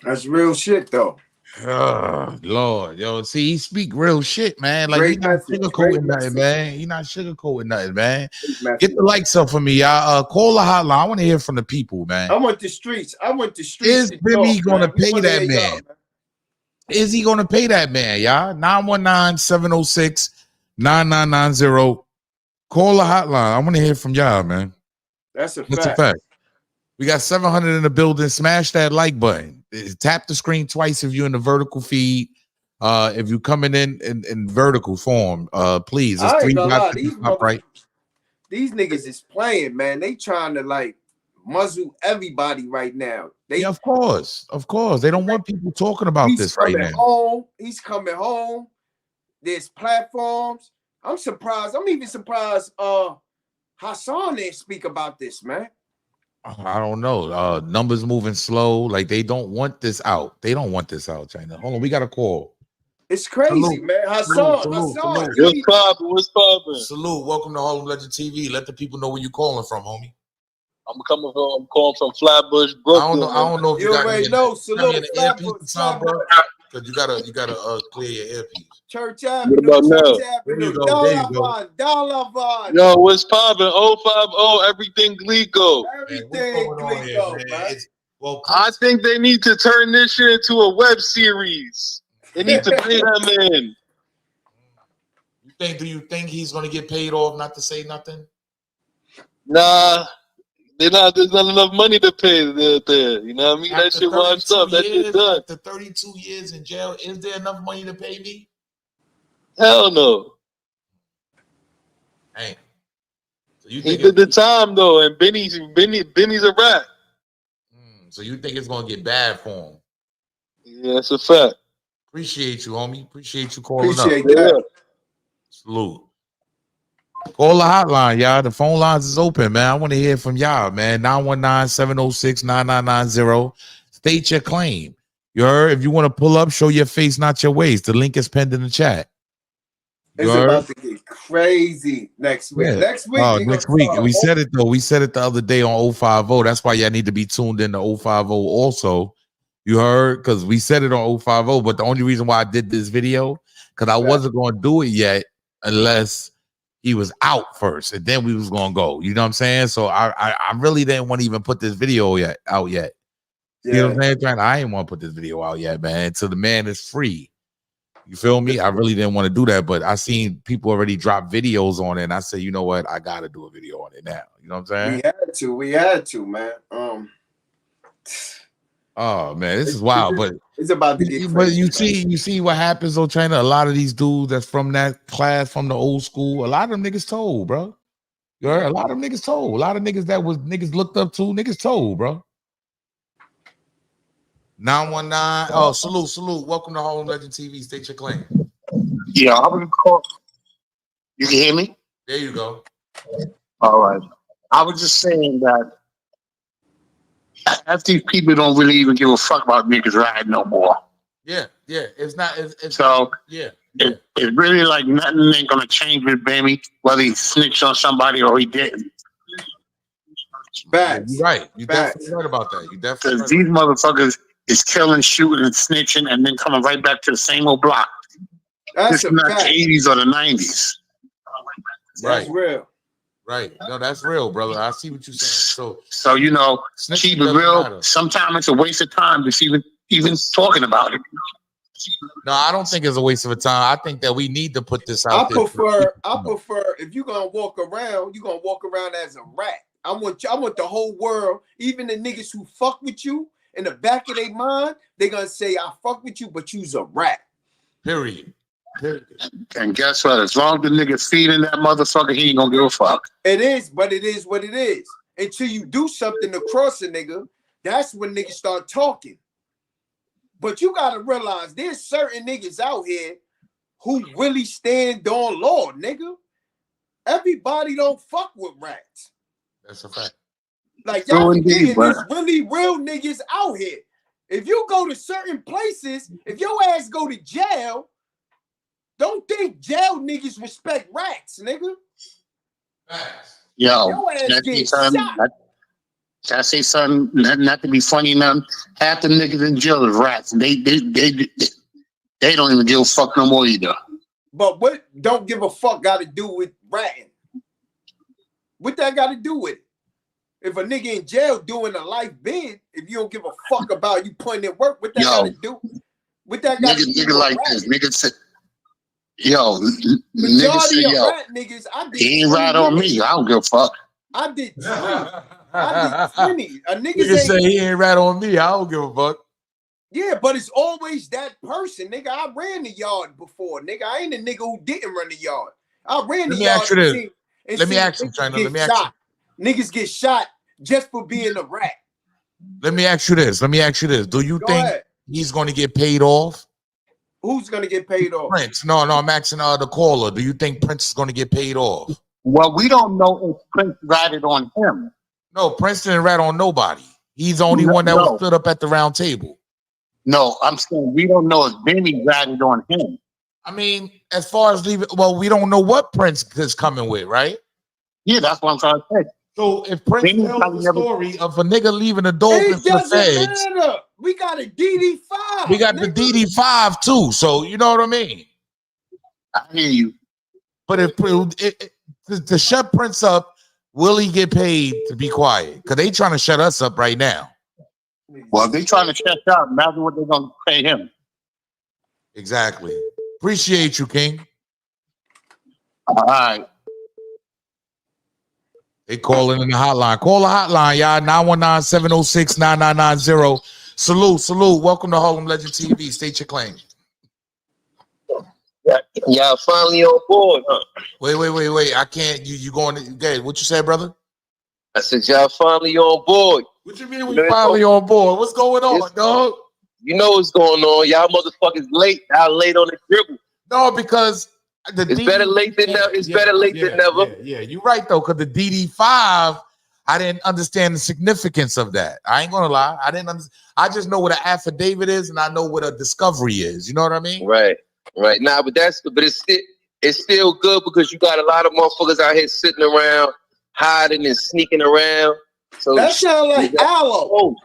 That's real shit, though. Oh, Lord, yo, see, he speak real shit, man. Like, Great he not message, sugarcoating great nothing, message. man. He not sugarcoating nothing, man. Great Get the likes up for me, y'all. Call the hotline. I want to hear from the people, man. I want the streets. Is Bimmy gonna pay that man? Is he gonna pay that man, y'all? 919-706-9990. Call the hotline. I want to hear from y'all, man. That's a fact. That's a fact. We got 700 in the building. Smash that like button. Tap the screen twice if you're in the vertical feed. If you're coming in vertical form, please. I ain't gonna lie, These these niggas is playing, man. They trying to like muzzle everybody right now. Yeah, of course. They don't want people talking about this right now. He's coming home. There's platforms. I'm surprised. I'm even surprised Hassan didn't speak about this, man. I don't know. Numbers moving slow. Like, they don't want this out. They don't want this out, China. Hold on, we got a call. It's crazy, man. Hassan. What's poppin'? Salute. Welcome to Harlem Legend TV. Let the people know where you calling from, homie. I'm calling from Flatbush, Brooklyn. I don't know if You you got me already in know. got me in Salute, the earpiece or Flatbush, something, bro. Flatbush. Because you gotta clear your earpiece. Church What Avenue, about now? Church There you Avenue. go. There you go. Dalavan. Yo, what's poppin'? 050, everything Glico. Man, what's Everything going on here, Glico, man? man. It's, well, I think they need to turn this shit into a web series. They need to pay that man. do you think he's gonna get paid off not to say nothing? Nah, there's not enough money to pay there. You know what I mean? That shit washed up. That shit done. After 32 years in jail, is there enough money to pay me? Hell no. Hey. So you He think did the time though, and Benny's a rat. so you think it's gonna get bad for him? Yeah, that's a fact. Appreciate you, homie. Appreciate you calling Appreciate up. that. Salute. Call the hotline, y'all. The phone lines is open, man. I want to hear from y'all, man. 919-706-9990. State your claim. You heard? If you want to pull up, show your face, not your waist. The link is pinned in the chat. It's about to get crazy next week. Yeah. Next week. Next week. We said it though. We said it the other day on 050. That's why y'all need to be tuned in to 050 also. You heard? Because we said it on 050, but the only reason why I did this video, because I wasn't going to do it yet unless he was out first, and then we was going to go. You know what I'm saying? So I really didn't want to even put this video out yet. You know what I'm saying? I ain't want to put this video out yet, man, until the man is free. You feel me? I really didn't want to do that, but I seen people already drop videos on it, and I said, you know what? I got to do a video on it now. You know what I'm saying? We had to, man. Oh man, this is wild, but it's about to get but crazy. you see what happens though, China. A lot of these dudes that's from that class, from the old school, a lot of them niggas told, bro. You heard? A lot of them niggas told. A lot of niggas that was niggas looked up to, niggas told, bro. 919. Oh, salute. Welcome to Harlem Legend TV. State your claim. Yeah, I was call. You can hear me? There you go. All right. I was just saying that these people don't really even give a fuck about niggas riding no more. Yeah. It's not. It's so yeah. It's really like nothing ain't gonna change with Bimmy, whether he snitched on somebody or he didn't. Facts. You're right. You definitely heard about that. You definitely. Because these motherfuckers is killing, shooting, and snitching, and then coming right back to the same old block. That's This is not fact. the 80s or the 90s. That's real. Right. No, that's real, brother. I see what you're saying. So you know, keep it real. Matter. Sometimes it's a waste of time just even talking about it. No, I don't think it's a waste of a time. I think that we need to put this out there. I prefer if you're gonna walk around, you're gonna walk around as a rat. I want the whole world, even the niggas who fuck with you, in the back of their mind, they're gonna say, I fuck with you, but you's a rat. Period. And guess what? As long as the nigga feeding that motherfucker, he ain't gonna give a fuck. It is, but it is what it is. Until you do something to cross a nigga, that's when niggas start talking. But you gotta realize there's certain niggas out here who really stand on law, nigga. Everybody don't fuck with rats. That's a fact. Like y'all forgetting there's really real niggas out here. If you go to certain places, if your ass go to jail, don't think jail niggas respect rats, nigga. Yo, your ass get shot. I say something, not to be funny, nothing. Half the niggas in jail is rats. They don't even give a fuck no more either. But what don't give a fuck got to do with ratting? What that got to do with it? If a nigga in jail doing a life bid, if you don't give a fuck about you putting in work, what that got to do? What that got to do? Nigga like this, nigga say, yo, nigga say, yo, rat niggas, I did he ain't rat on me. I don't give a fuck. I did 20. I did 20. A nigga say he ain't rat on me. I don't give a fuck. Yeah, but it's always that person, nigga. I ran the yard before, nigga. I ain't a nigga who didn't run the yard. I ran the yard. Let me ask you, China. Let me ask you. Niggas get shot just for being a rat. Let me ask you this. Do you think he's going to get paid off? Who's going to get paid off? Prince. No, I'm asking the caller. Do you think Prince is going to get paid off? Well, we don't know if Prince ratted on him. No, Prince didn't rat on nobody. He's the only one that was stood up at the round table. No, I'm saying we don't know if Bimmy ratted on him. I mean, as far as we don't know what Prince is coming with, right? Yeah, that's what I'm trying to say. So if Prince Bimmy tells probably the never- story of a nigga leaving the door open It for the doesn't feds, matter. We got a DD5. we got the nigga. DD5 too. So you know what I mean. I hear you. But if to shut Prince up, will he get paid to be quiet? Because they trying to shut us up right now. Well, if they trying to shut up, imagine what they're gonna pay him. Exactly. Appreciate you, King. All right. They calling in the hotline. Call the hotline, y'all. 919-706-9990. Salute. Welcome to Harlem Legend TV. State your claim. Y'all finally on board, huh? Wait. I can't. You going to get what you said, brother? I said y'all finally on board. What you mean we finally on board? What's going on, dog? You know what's going on. Y'all motherfuckers late. Y'all late on the dribble. No, because It's better late than never. It's better late than never. Yeah, you're right though. Because the DD5, I didn't understand the significance of that. I ain't gonna lie. I didn't. I just know what an affidavit is, and I know what a discovery is. You know what I mean? Right. Nah, but it's still good because you got a lot of motherfuckers out here sitting around, hiding and sneaking around. So That sound like Aloe. Oh,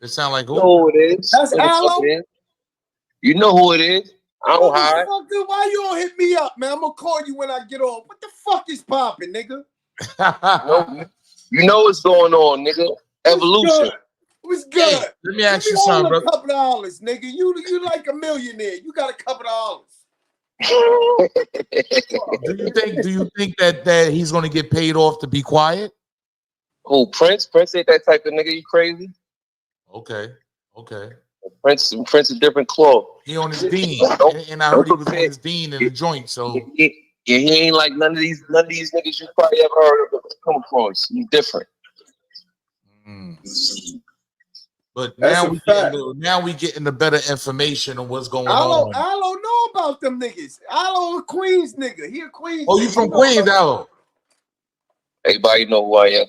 It sound like you know who it is. That's You know Aloe? who it is. You know who it is. I don't hide. Motherfucker, why you don't hit me up, man? I'm gonna call you when I get off. What the fuck is popping, nigga? You know what's going on, nigga. Evolution. What's good? Hey, let me ask you all something, a bro. couple dollars, nigga. You like a millionaire. You got a couple dollars. Do you think that he's gonna get paid off to be quiet? Who, Prince? Prince ain't that type of nigga. You crazy? Okay. Prince a different cloth. He on his dean, and I heard he was on his dean in the joint. So He ain't like none of these niggas you probably ever heard of come across. He's different. But That's now we getting the better information on what's going Aloe on. know about them niggas. Aloe a Queens nigga. He a Queens. Oh, you from Queens, Aloe? Everybody know who I am.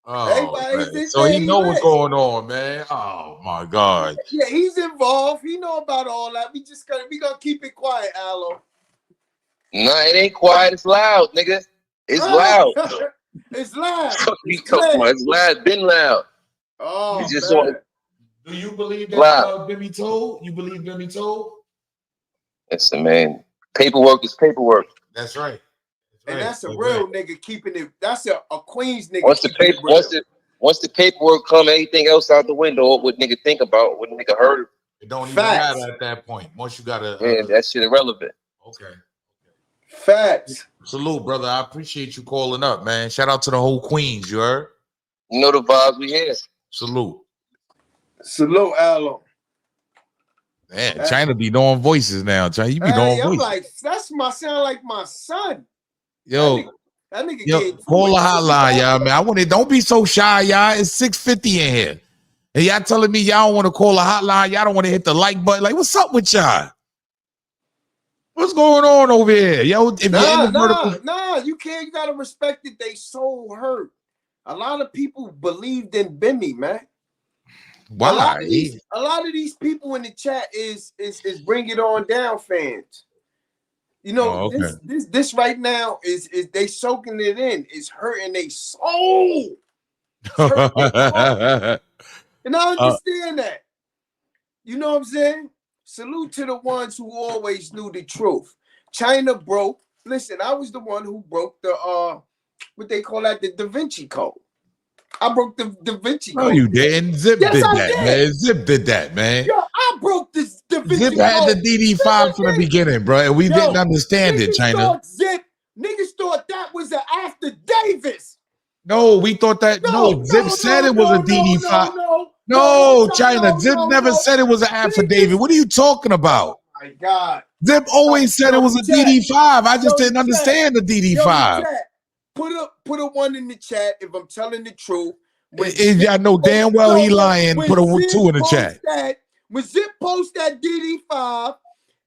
Oh, Everybody's man. in So he there, know he what's lit. going on, man. Oh my God. Yeah, he's involved. He know about all that. We gonna keep it quiet, Aloe. Nah, it ain't quiet. It's loud, nigga. It's loud. It's loud. You talking about? It's loud. Been loud. Oh, You just man. want. Do you believe that Wow. Bimmy told? You believe Bimmy told? Listen, man. Paperwork is paperwork. That's right. And that's a real nigga keeping it. That's a Queens nigga. Once the paperwork come, anything else out the window, what nigga think about, what nigga heard. It don't even Facts. matter at that point. Once you got to. Yeah, that shit irrelevant. Okay. Facts. Salute, brother. I appreciate you calling up, man. Shout out to the whole Queens. You heard? You know the vibes we hear. Salute. Salute, Aloe. Man, China be doing voices now. China, you be doing I'm voices. like, sound like my son. Yo, That nigga yo, get call the hotline, y'all, man. Don't be so shy, y'all. It's 6:50 in here. And y'all telling me y'all don't want to call a hotline. Y'all don't want to hit the like button. Like, what's up with y'all? What's going on over here? Yo, if you're in the vertical. Nah, you can't. You gotta respect it. They so hurt. A lot of people believed in Bimmy, man. Why? A lot of these people in the chat is Bring It On Down fans. You know, this right now is they soaking it in. It's hurting their soul. And I understand that. You know what I'm saying? Salute to the ones who always knew the truth. China broke. Listen, I was the one who broke the what they call that, the Da Vinci Code. I broke the Da Vinci Code. No, you didn't. Zip did that, man. Zip did that, man. Yo, I broke this Da Vinci Code. Zip had the DD5 from the beginning, bro, and we didn't understand it, China. Niggas thought that was an after Davis. No, we thought that. No, Zip said it was a DD5. No, China. Zip never said it was an affidavit. What are you talking about? Oh my God. Zip always said it was a DD5. I just didn't understand the DD5. Put a one in the chat if I'm telling the truth. I know damn well he lying. Put a 2 in the chat. When Zip post that DD5,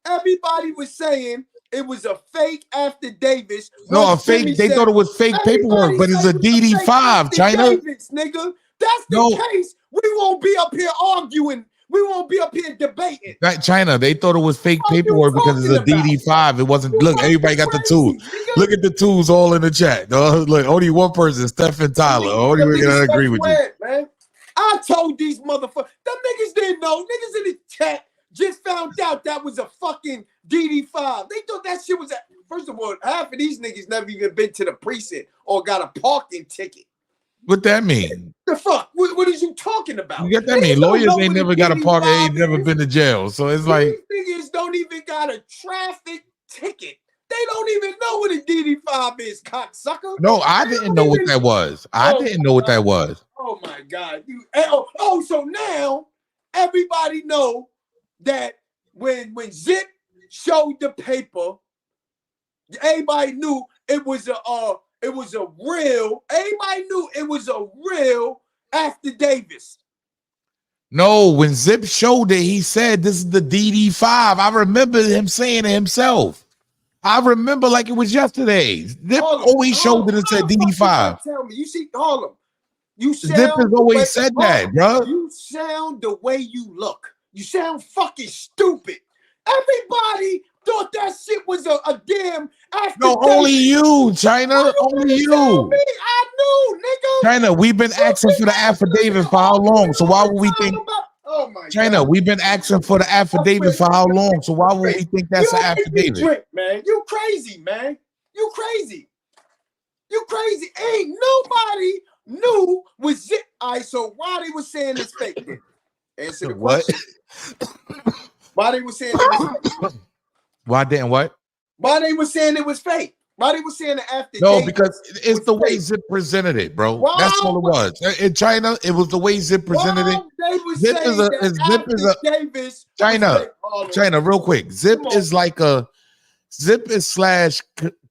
everybody was saying it was a fake after Davis. No, a fake. They thought it was fake paperwork, but it's a DD5, China. Davis, nigga. That's the case. We won't be up here arguing We won't be up here debating. Not China. They thought it was fake What are you paperwork because it's a talking about? DD5. It wasn't. You Look, must everybody be got the crazy, tools. nigga. Look at the tools all in the chat. Dog. Look, only one person, Stephen Tyler. Only one gonna agree with you. Man. I told these motherfuckers. Them niggas didn't know. Niggas in the chat just found out that was a fucking DD5. They thought that shit was a. First of all, half of these niggas never even been to the precinct or got a parking ticket. What that mean? The fuck? What is you talking about? You get that Niggas mean? don't Lawyers know ain't what never got a park. Ain't never is. been to jail. So it's These like niggas don't even got a traffic ticket. They don't even know what a DD5 is, cocksucker. no, I didn't know what that was. I didn't know what that was. Oh my God! So now everybody know that when Zip showed the paper, everybody knew it was a real. Everybody knew it was a real affidavit. No, when Zip showed it, he said this is the DD5. I remember him saying it himself. I remember like it was yesterday. Zip always showed it and said DD5. Tell me, you see, Harlem. You sound Zip has always said that, bro. You sound the way you look. You sound fucking stupid. Everybody thought that shit was a damn affidavit. No, only you, China. Only you. I knew, nigga. China, we've been asking for the affidavit for how long? So why would we think? Oh my China, God. we've been asking for the affidavit for how long? So why would we think that's an affidavit? Drink, man. You crazy, man. You crazy. You crazy. Ain't nobody knew was Zip. All right, so why they was saying it's fake then? Answer the question. Why they was saying it was fake? Why didn't what? Why they was saying it was fake? Why they was saying the affidavit? No, because it's the way Zip presented it, bro. That's all it was. In China, it was the way Zip presented it. Zip is a China, real quick. Zip is like a Zip is slash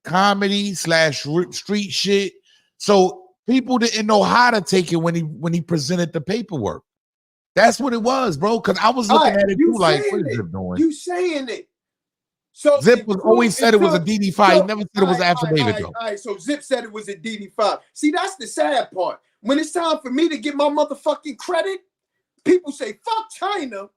comedy slash street shit. So people didn't know how to take it when he presented the paperwork. That's what it was, bro. Because I was looking at it too, like, what is Zip doing? You saying it? So Zip was always said it was a DD5. He never said it was an affidavit, though. All right, so Zip said it was a DD5. See, that's the sad part. When it's time for me to get my motherfucking credit, people say, fuck China.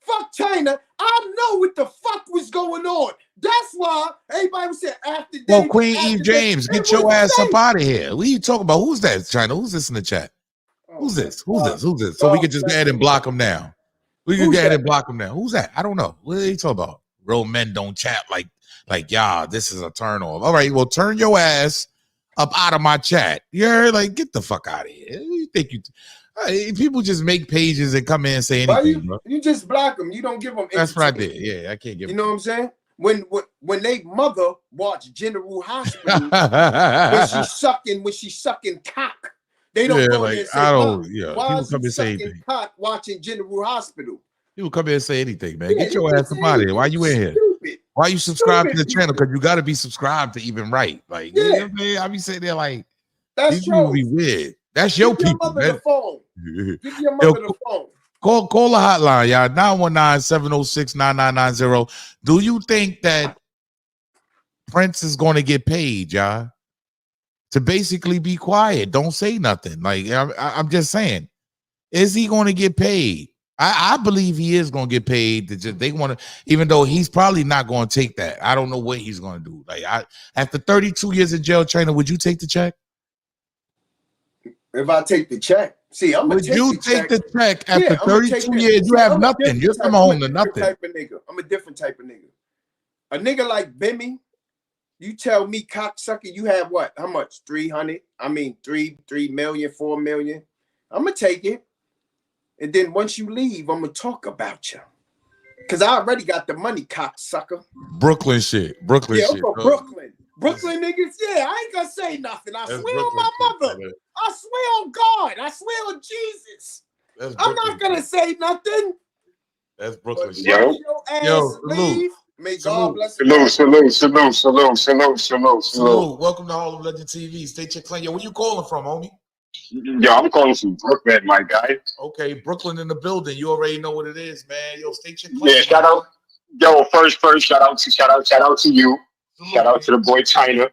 Fuck China. I know what the fuck was going on. That's why everybody was saying affidavit. Well, Queen Eve James, get your ass up out of here. What are you talking about? Who's that, China? Who's this in the chat? Who's this? Who's this? Who's this? So we can just go ahead and block him now. We can go ahead and block him now. Who's that? I don't know. What are you talking about? Real men don't chat like y'all. This is a turn off. All right, well, turn your ass up out of my chat. You're like, get the fuck out of here. You think people just make pages and come in and say anything, bro. You just block them. You don't give them. That's what I did. Yeah, I can't give. You know what I'm saying? When they mother watch General Hospital when she's sucking cock, they don't go in and say, why is she sucking cock watching General Hospital? People come here and say anything, man. Get your ass up out of here. Why you in here? Why you subscribe to the channel? Because you got to be subscribed to even write. Like, you know what I mean? I be sitting there like, that's people be weird. That's your people. Give your mother the phone. Give your mother the phone. Call the hotline, y'all. 919-706-9990. Do you think that Prince is going to get paid, y'all? To basically be quiet. Don't say nothing. Like, I'm just saying. Is he going to get paid? I believe he is going to get paid. They want to, even though he's probably not going to take that. I don't know what he's going to do. Like, after 32 years in jail, Trainer, would you take the check? If I take the check, see, I'm would you take the check after 32 years? You have nothing. You're coming home to nothing. I'm a different type of nigga. A nigga like Bimmy, you tell me, cocksucker, you have what? How much? 300? I mean, 3 million, 4 million. I'm gonna take it. And then once you leave, I'm gonna talk about you. Cause I already got the money, cocksucker. Brooklyn shit. Brooklyn shit. I'm from Brooklyn. Brooklyn niggas, I ain't gonna say nothing. I swear on my mother. I swear on God. I swear on Jesus. I'm not gonna say nothing. That's Brooklyn shit. Yo, leave. May God bless you. Salute. Welcome to Harlem Legend TV. Stay check clean. Yo, where you calling from, homie? Yo, I'm calling from Brooklyn, my guy. Okay, Brooklyn in the building. You already know what it is, man. Yo, stay check clean. Yeah, shout out. Yo, first, shout out to you. Shout out to the boy China.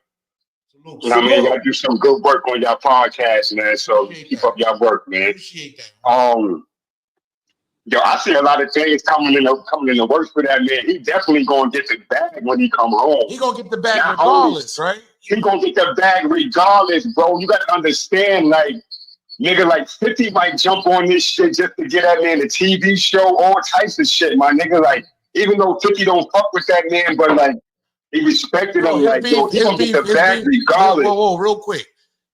You know what I mean? Y'all do some good work on y'all podcast, man. So keep up y'all work, man. Appreciate that. Yo, I see a lot of things coming in the works for that man. He definitely gonna get the bag when he come home. He gonna get the bag Not regardless, right? He gonna get the bag regardless, bro. You gotta understand, like, nigga, like 50 might jump on this shit just to get that man a TV show, all types of shit, my nigga. Like, even though 50 don't fuck with that man, but like he respected him, like, yo, he gonna get the bag regardless. Whoa, real quick.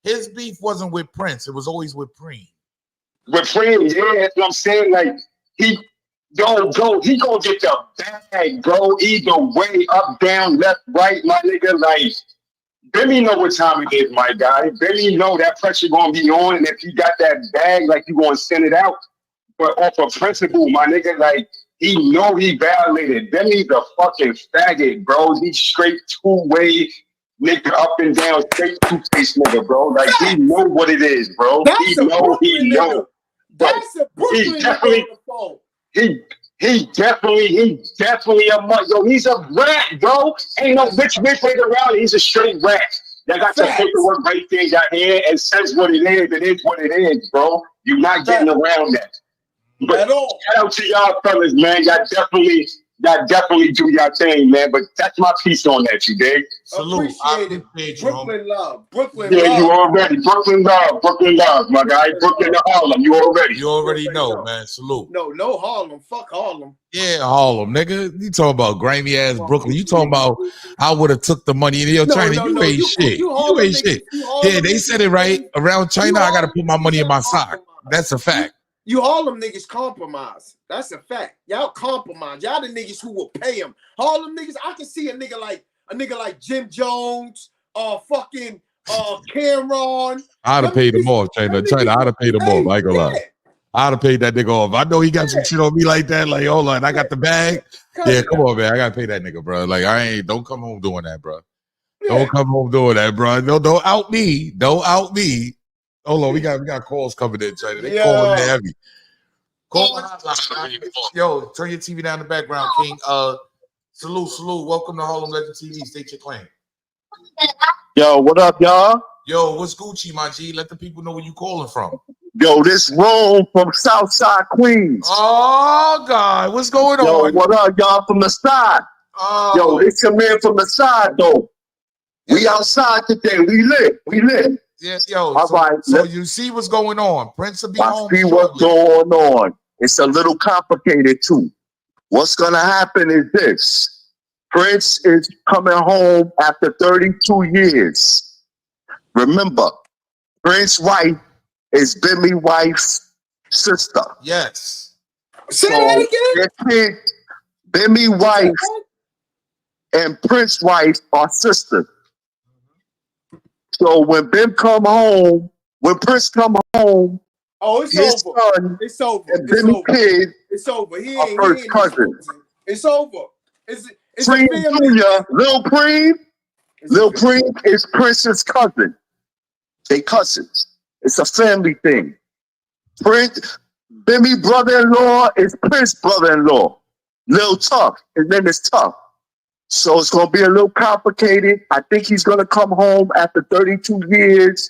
His beef wasn't with Prince, it was always with Preem. With Preem, yeah, that's what I'm saying. Like, he gonna get the bag, bro. Either way, up, down, left, right, my nigga. Like, Bimmy know what time it is, my guy. Bimmy know that pressure gonna be on, and if he got that bag, like, you gonna send it out. But off of principle, my nigga, like, he know he violated. Bimmy's a fucking faggot, bro. He's straight two-way nigga, up and down, straight two-face nigga, bro. Like, he know what it is, bro. He know. That's a Brooklyn He definitely a mud. Yo, he's a rat, bro. Ain't no bitch played around. He's a straight rat. That got your paperwork right there in your hand and says what it is. It is what it is, bro. You're not getting around that. But shout out to y'all fellas, man. Y'all definitely do y'all thing, man. But that's my piece on that, you dig? Salute. Appreciate it. Brooklyn love. Brooklyn love. Yeah, you already. Brooklyn love, my guy. Brooklyn to Harlem. You already know, man. Salute. No Harlem. Fuck Harlem. Yeah, Harlem, nigga. You talking about grimy ass Brooklyn. You talking about I would have took the money. Yo, China, you ain't shit. You ain't shit. Yeah, they said it right. Around China, I gotta put my money in my sock. That's a fact. You Harlem niggas compromise. That's a fact. Y'all compromise. Y'all the niggas who will pay him. Harlem niggas, I can see a nigga like Jim Jones, fucking Cameron. I'd have paid him off, China. I'd have paid him off. I ain't gonna lie. I'd have paid that nigga off. I know he got some shit on me like that. Like, hold on, I got the bag. Yeah, come on, man. I gotta pay that nigga, bro. Like, don't come home doing that, bro. Don't come home doing that, bro. No, don't out me. Don't out me. Hold on, we got calls coming in, China. They calling in heavy. Call the hotline. Yo, turn your TV down in the background, King. Salute. Welcome to Harlem Legend TV. State your claim. Yo, what up, y'all? Yo, what's Gucci, my G? Let the people know where you calling from. Yo, this Rome from Southside Queens. Oh, God. What's going on? Yo, what up, y'all from the side? Oh. Yo, it's your man from the side, though. We outside today. We lit. Yes, yo. All right. So you see what's going on. Prince will be home. I see what's going on. It's a little complicated, too. What's going to happen is this. Prince is coming home after 32 years. Remember, Prince's wife is Bimmy's wife's sister. Yes. Say that again? Bimmy's wife and Prince's wife are sisters. So when Bim come home, when Prince come home, his son it's over. And Bimmy kid, it's over. He are first cousins. It's over. It's Preem Jr., Lil Preem is Prince's cousin. They cousins. It's a family thing. Prince, Bimmy brother-in-law is Prince brother-in-law. Lil Tough. His name is Tough. So it's going to be a little complicated. I think he's going to come home after 32 years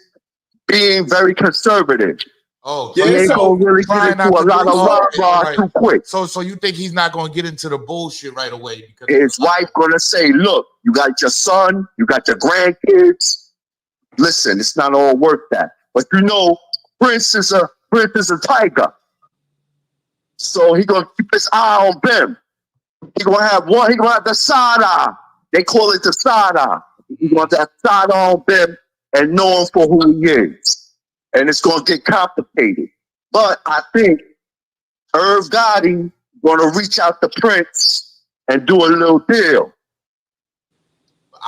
being very conservative. Oh, yeah. He ain't going to really get into a lot of rah-rah too quick. So you think he's not going to get into the bullshit right away? Because his wife going to say, look, you got your son, you got your grandkids. Listen, it's not all worth that. But you know, Prince is a tiger. So he going to keep his eye on Bim. He gonna have the side eye. They call it the side eye. He wants that side eye on Bim and know him for who he is. And it's gonna get complicated. But I think Irv Gotti gonna reach out to Prince and do a little deal.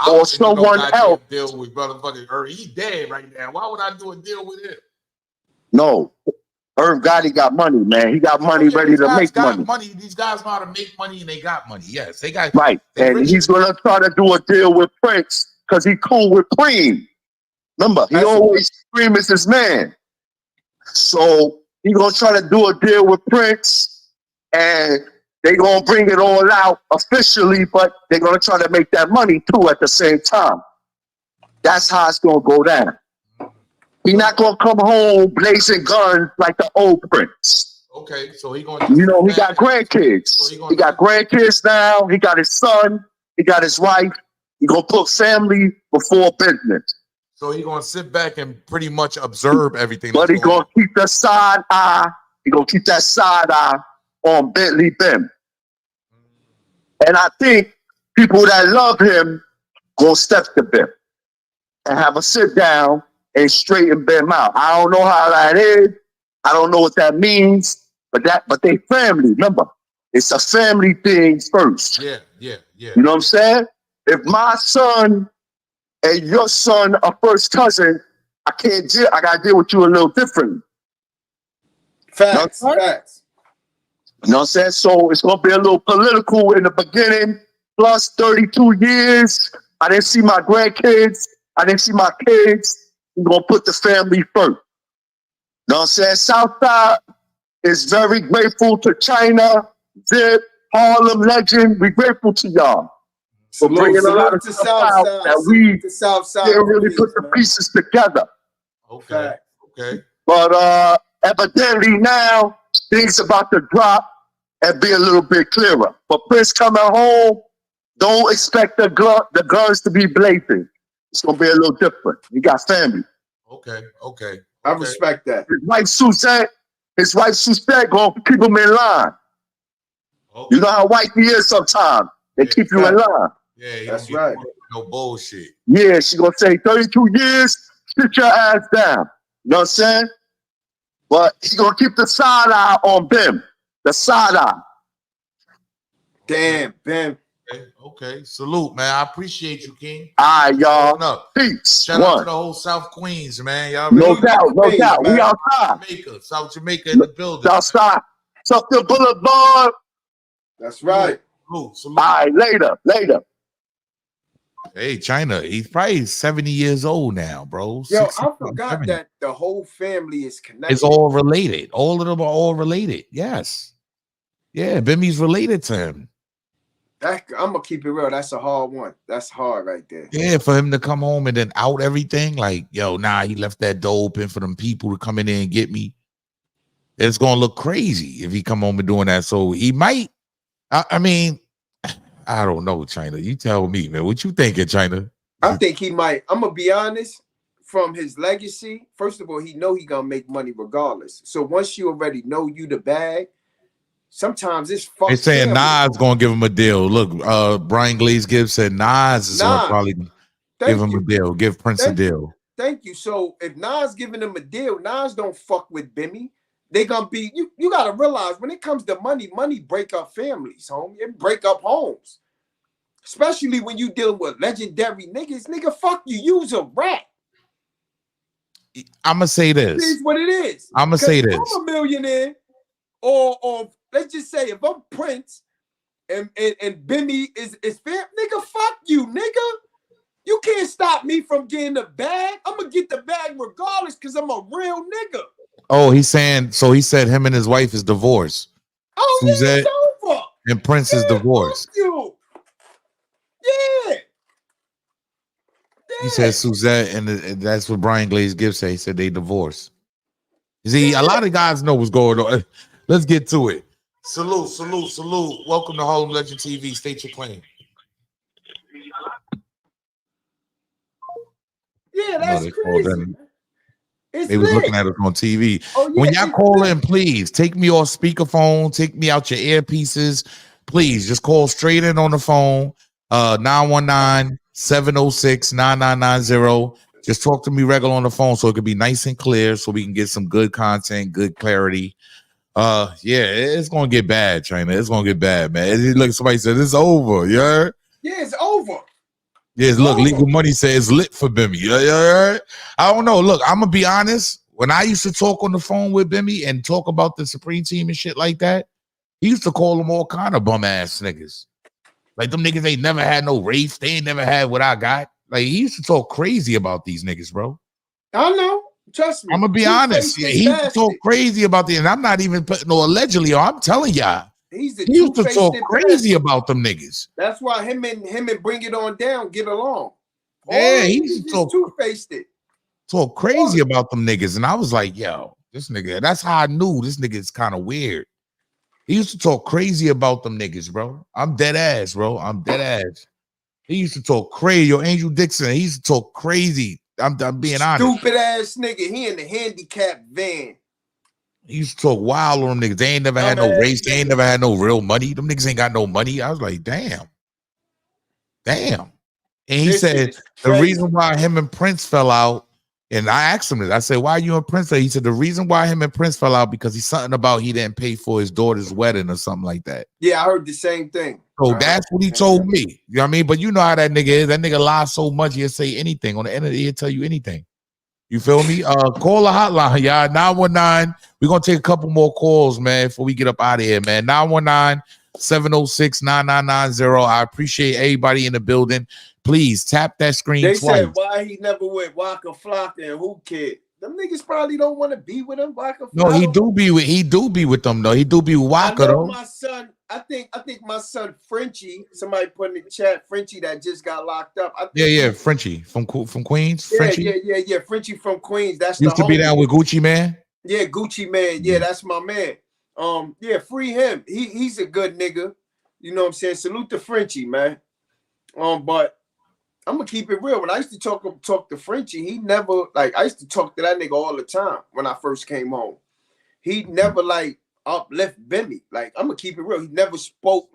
Or someone else. Deal with motherfucking Irv. He's dead right now. Why would I do a deal with him? No. Irv Gotti got money, man. He got money ready to make money. These guys know how to make money and they got money. Yes, they got right. And he's gonna try to do a deal with Prince because he cool with Preem. Remember, he always Preem is his man. So he gonna try to do a deal with Prince, and they gonna bring it all out officially, but they're gonna try to make that money too at the same time. That's how it's gonna go down. He's not gonna come home blazing guns like the old Prince. Okay, so he going. You know, he got grandkids. So he got grandkids now. He got his son. He got his wife. He gonna put family before business. So he gonna sit back and pretty much observe everything. But he gonna keep the side eye. He gonna keep that side eye on Bentley Bim. And I think people that love him gonna step to Bim and have a sit down and straighten Bim out. I don't know how that is. I don't know what that means. But they family. Remember, it's a family thing first. Yeah. You know what I'm saying? If my son and your son are first cousin, I gotta deal with you a little differently. Facts. You know what I'm saying? So it's gonna be a little political in the beginning. Plus 32 years. I didn't see my grandkids. I didn't see my kids. We're gonna put the family first. You know what I'm saying? Southside is very grateful to China, Zip, Harlem Legend. We're grateful to y'all for bringing a lot of stuff out that we didn't really put the pieces together. Okay. But evidently now things about to drop and be a little bit clearer. But Prince coming home, don't expect the guns to be blazing. It's gonna be a little different. He got family. Okay. I respect that. His wife Suzette gonna keep him in line. Okay. You know how white he is sometimes. They keep you in line. Yeah, that's right. No bullshit. Yeah, she gonna say 32 years, sit your ass down. You know what I'm saying? But he gonna keep the side eye on Bim. The side eye. Damn, Bim. Okay. Salute, man. I appreciate you, King. All right, y'all. Peace. Shout out to the whole South Queens, man. Y'all no doubt. Man. We outside. Jamaica, South Jamaica in the building. Outside. Something Boulevard. That's right. Salute. All right, later. Hey, China, he's probably 70 years old now, bro. Yo, I forgot that the whole family is connected. It's all related. All of them are all related. Yes. Yeah, Bimmy'S related to him. I'm gonna keep it real. That's a hard one. That's hard right there. Yeah, for him to come home and then out everything, like, yo, he left that door open for them people to come in there and get me. It's gonna look crazy if he come home and doing that. So he might. I mean, I don't know, China. You tell me, man. What you thinking, China? I think he might. I'm gonna be honest. From his legacy, first of all, he gonna make money regardless. So once you already know you the bag. Sometimes it's fucked. They're saying Nas gonna give him a deal. Look, Brian GLAZE Gibbs said Nas is gonna probably give him a deal, give Prince a deal. Thank you. So if Nas giving him a deal, Nas don't fuck with Bimmy. They gonna be you gotta realize when it comes to money break up families, homie. It break up homes. Especially when you dealing with legendary niggas. Nigga, fuck you. Use a rat. I'ma say this. It is what it is. I'ma say this. I'm a millionaire, or let's just say if I'm Prince and Bimmy is fam, nigga, fuck you, nigga. You can't stop me from getting the bag. I'm gonna get the bag regardless because I'm a real nigga. Oh, he's saying so. He said him and his wife is divorced. Oh, Suzette it's over. And Prince is divorced. Fuck you. Yeah. He said Suzette, and that's what Brian GLAZE Gibbs said. He said they divorced. See, a lot of guys know what's going on. Let's get to it. Salute. Welcome to Harlem Legend TV. State your claim. Yeah, that's crazy. They was looking at us on TV. Oh, yeah, when y'all call in, please take me off speakerphone. Take me out your earpieces. Please just call straight in on the phone. 919-706-9990. Just talk to me regular on the phone so it can be nice and clear so we can get some good content, good clarity. Yeah, it's gonna get bad, China. It's gonna get bad, man. Look, somebody said it's over. You heard? Yeah, it's over. Yes, look, Legal Money says it's lit for Bimmy. Yeah. I don't know. Look, I'm gonna be honest. When I used to talk on the phone with Bimmy and talk about the Supreme Team and shit like that, he used to call them all kind of bum ass niggas. Like them niggas ain't never had no race. They ain't never had what I got. Like he used to talk crazy about these niggas, bro. I know. Trust me. I'm gonna be honest. Yeah, he used to talk crazy about the, and I'm not even putting no allegedly. I'm telling y'all. He used to talk crazy about them niggas. That's why him and Bring It On Down get along. Yeah, he used to talk two-faced it. Talk crazy about them niggas, and I was like, yo, This nigga, that's how I knew this nigga is kind of weird. He used to talk crazy about them niggas, bro. I'm dead ass, bro. I'm dead ass. He used to talk crazy. Yo, Angel Dixon, he used to talk crazy. I'm being honest. Stupid ass nigga. He in the handicap van. He used to talk wild on them niggas. They ain't never had no race. They ain't never had no real money. Them niggas ain't got no money. I was like, damn. Damn. And he said the reason why him and Prince fell out, and I asked him this, I said, why you and Prince? He said the reason why him and Prince fell out because he's something about he didn't pay for his daughter's wedding or something like that. Yeah, I heard the same thing. So that's what he told me. You know what I mean? But you know how that nigga is. That nigga lies so much, he'll say anything. On the end of the day, he'll tell you anything. You feel me? Call the hotline, y'all. 919. We're gonna take a couple more calls, man, before we get up out of here, man. 919-706-9990. I appreciate everybody in the building. Please tap that screen They twice. said why he never with Waka Flocka and who kid. Them niggas probably don't want to be with him. Waka No, he do be with them though. He do be with Waka though. My son, I think my son Frenchie. Somebody put in the chat Frenchie that just got locked up. Yeah, Frenchie from Queens. Yeah, Frenchie. yeah. Frenchie from Queens. That's used the to be down with Gucci Man. Yeah, Gucci Man. Yeah, that's my man. Yeah, free him. He's a good nigga. You know what I'm saying? Salute to Frenchie, man. But I'm gonna keep it real. When I used to talk to Frenchie, he never I used to talk to that nigga all the time when I first came home. He never uplift Bimmy. I'm gonna keep it real. He never spoke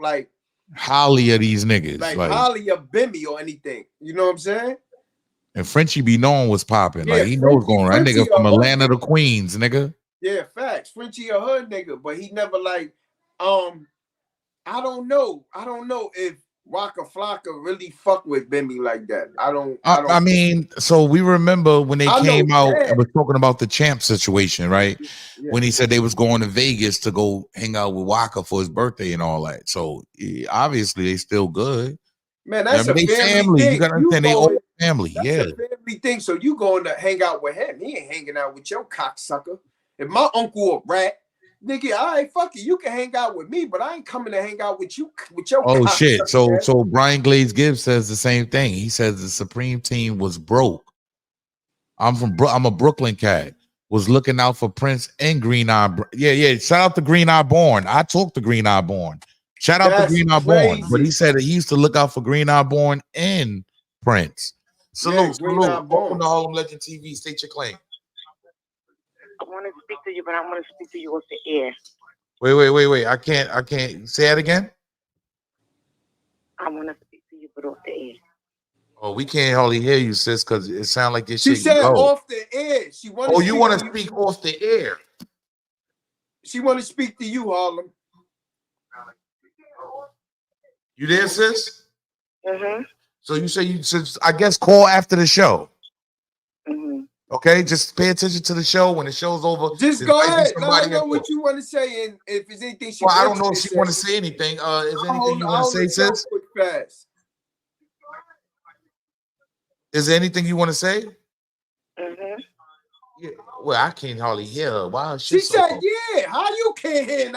highly of these niggas, highly of Bimmy or anything. You know what I'm saying? And Frenchie be knowing what's popping. Yeah, He knows what's going on. That nigga from Atlanta to Queens, nigga. Yeah, facts. Frenchie a hood nigga, but he never I don't know. I don't know if Waka Flocka really fuck with Bimmy like that. I mean, so we remember when they came out and was talking about the champ situation, right? Yeah. When he said they was going to Vegas to go hang out with Waka for his birthday and all that. So obviously they still good. Man, that's a family thing. You gotta understand they all family. That's a family thing. So you going to hang out with him. He ain't hanging out with your cocksucker. If my uncle a rat, nigga, all right, fuck it. You can hang out with me, but I ain't coming to hang out with you. With your shit. So Brian GLAZE GIBBS says the same thing. He says the Supreme team was broke. I'm a Brooklyn cat. Was looking out for Prince and Green Eye. Yeah. Shout out to Green Eye Born. I talked to Green Eye Born. Shout out to Green Eye Born. But he said that he used to look out for Green Eye Born and Prince. Salute. Welcome to Harlem Legend TV. State your claim. I want to speak to you, but I want to speak to you off the air. Wait. I can't. Say that again. I want to speak to you, but off the air. Oh, we can't hardly hear you, sis, because it sounds like this shit. She said off the air. She wanted. Oh, you want to speak off the air? She want to speak to you, Harlem. You there, sis? Mm-hmm. So you say you should, I guess, call after the show. Mm-hmm. Okay, just pay attention to the show. When the show's over, just go ahead. Let her know what you want to say, and if there's anything she. Well, I don't know if she want to say anything. Is there anything you want to say, sis? Quick, fast. Is there anything you want to say? Mm-hmm. Yeah. Well, I can't hardly hear her. Why? She said, "Yeah." How you can't hear?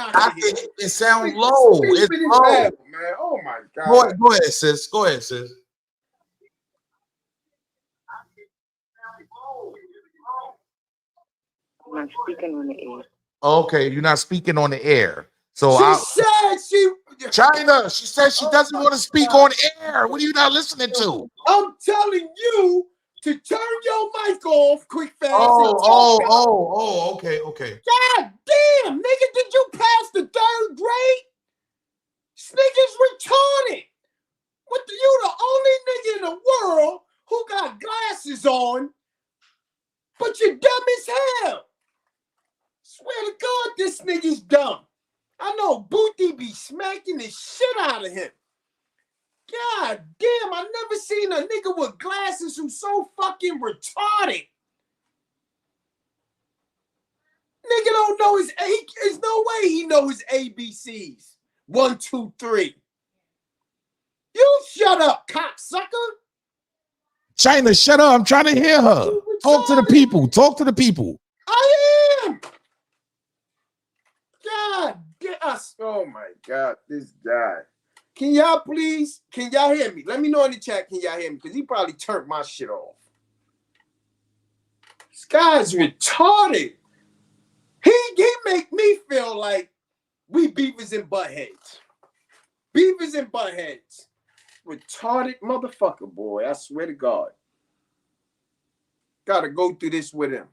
It sounds low. It's low, man. Oh my god. Go ahead, sis. Go ahead, sis. I'm not speaking on the air. Okay, you're not speaking on the air. So China. She said she doesn't want to speak on air. What are you not listening to? I'm telling you to turn your mic off, quick, fast. Okay. God damn, nigga, did you pass the 3rd grade? This nigga's retarded. You the only nigga in the world who got glasses on, but you're dumb as hell. Swear to God, this nigga's dumb. I know Booty be smacking the shit out of him. God damn, I never seen a nigga with glasses who's so fucking retarded. Nigga don't know there's no way he know his ABCs. 1, 2, 3. You shut up, cocksucker. China, shut up. I'm trying to hear her. Talk to the people. Talk to the people. I am. God, get us. Oh my God, this guy. Can y'all hear me? Let me know in the chat. Can y'all hear me? Because he probably turned my shit off. This guy's retarded. He make me feel like we beavers and buttheads. Beavers and buttheads. Retarded motherfucker, boy. I swear to God. Gotta go through this with him.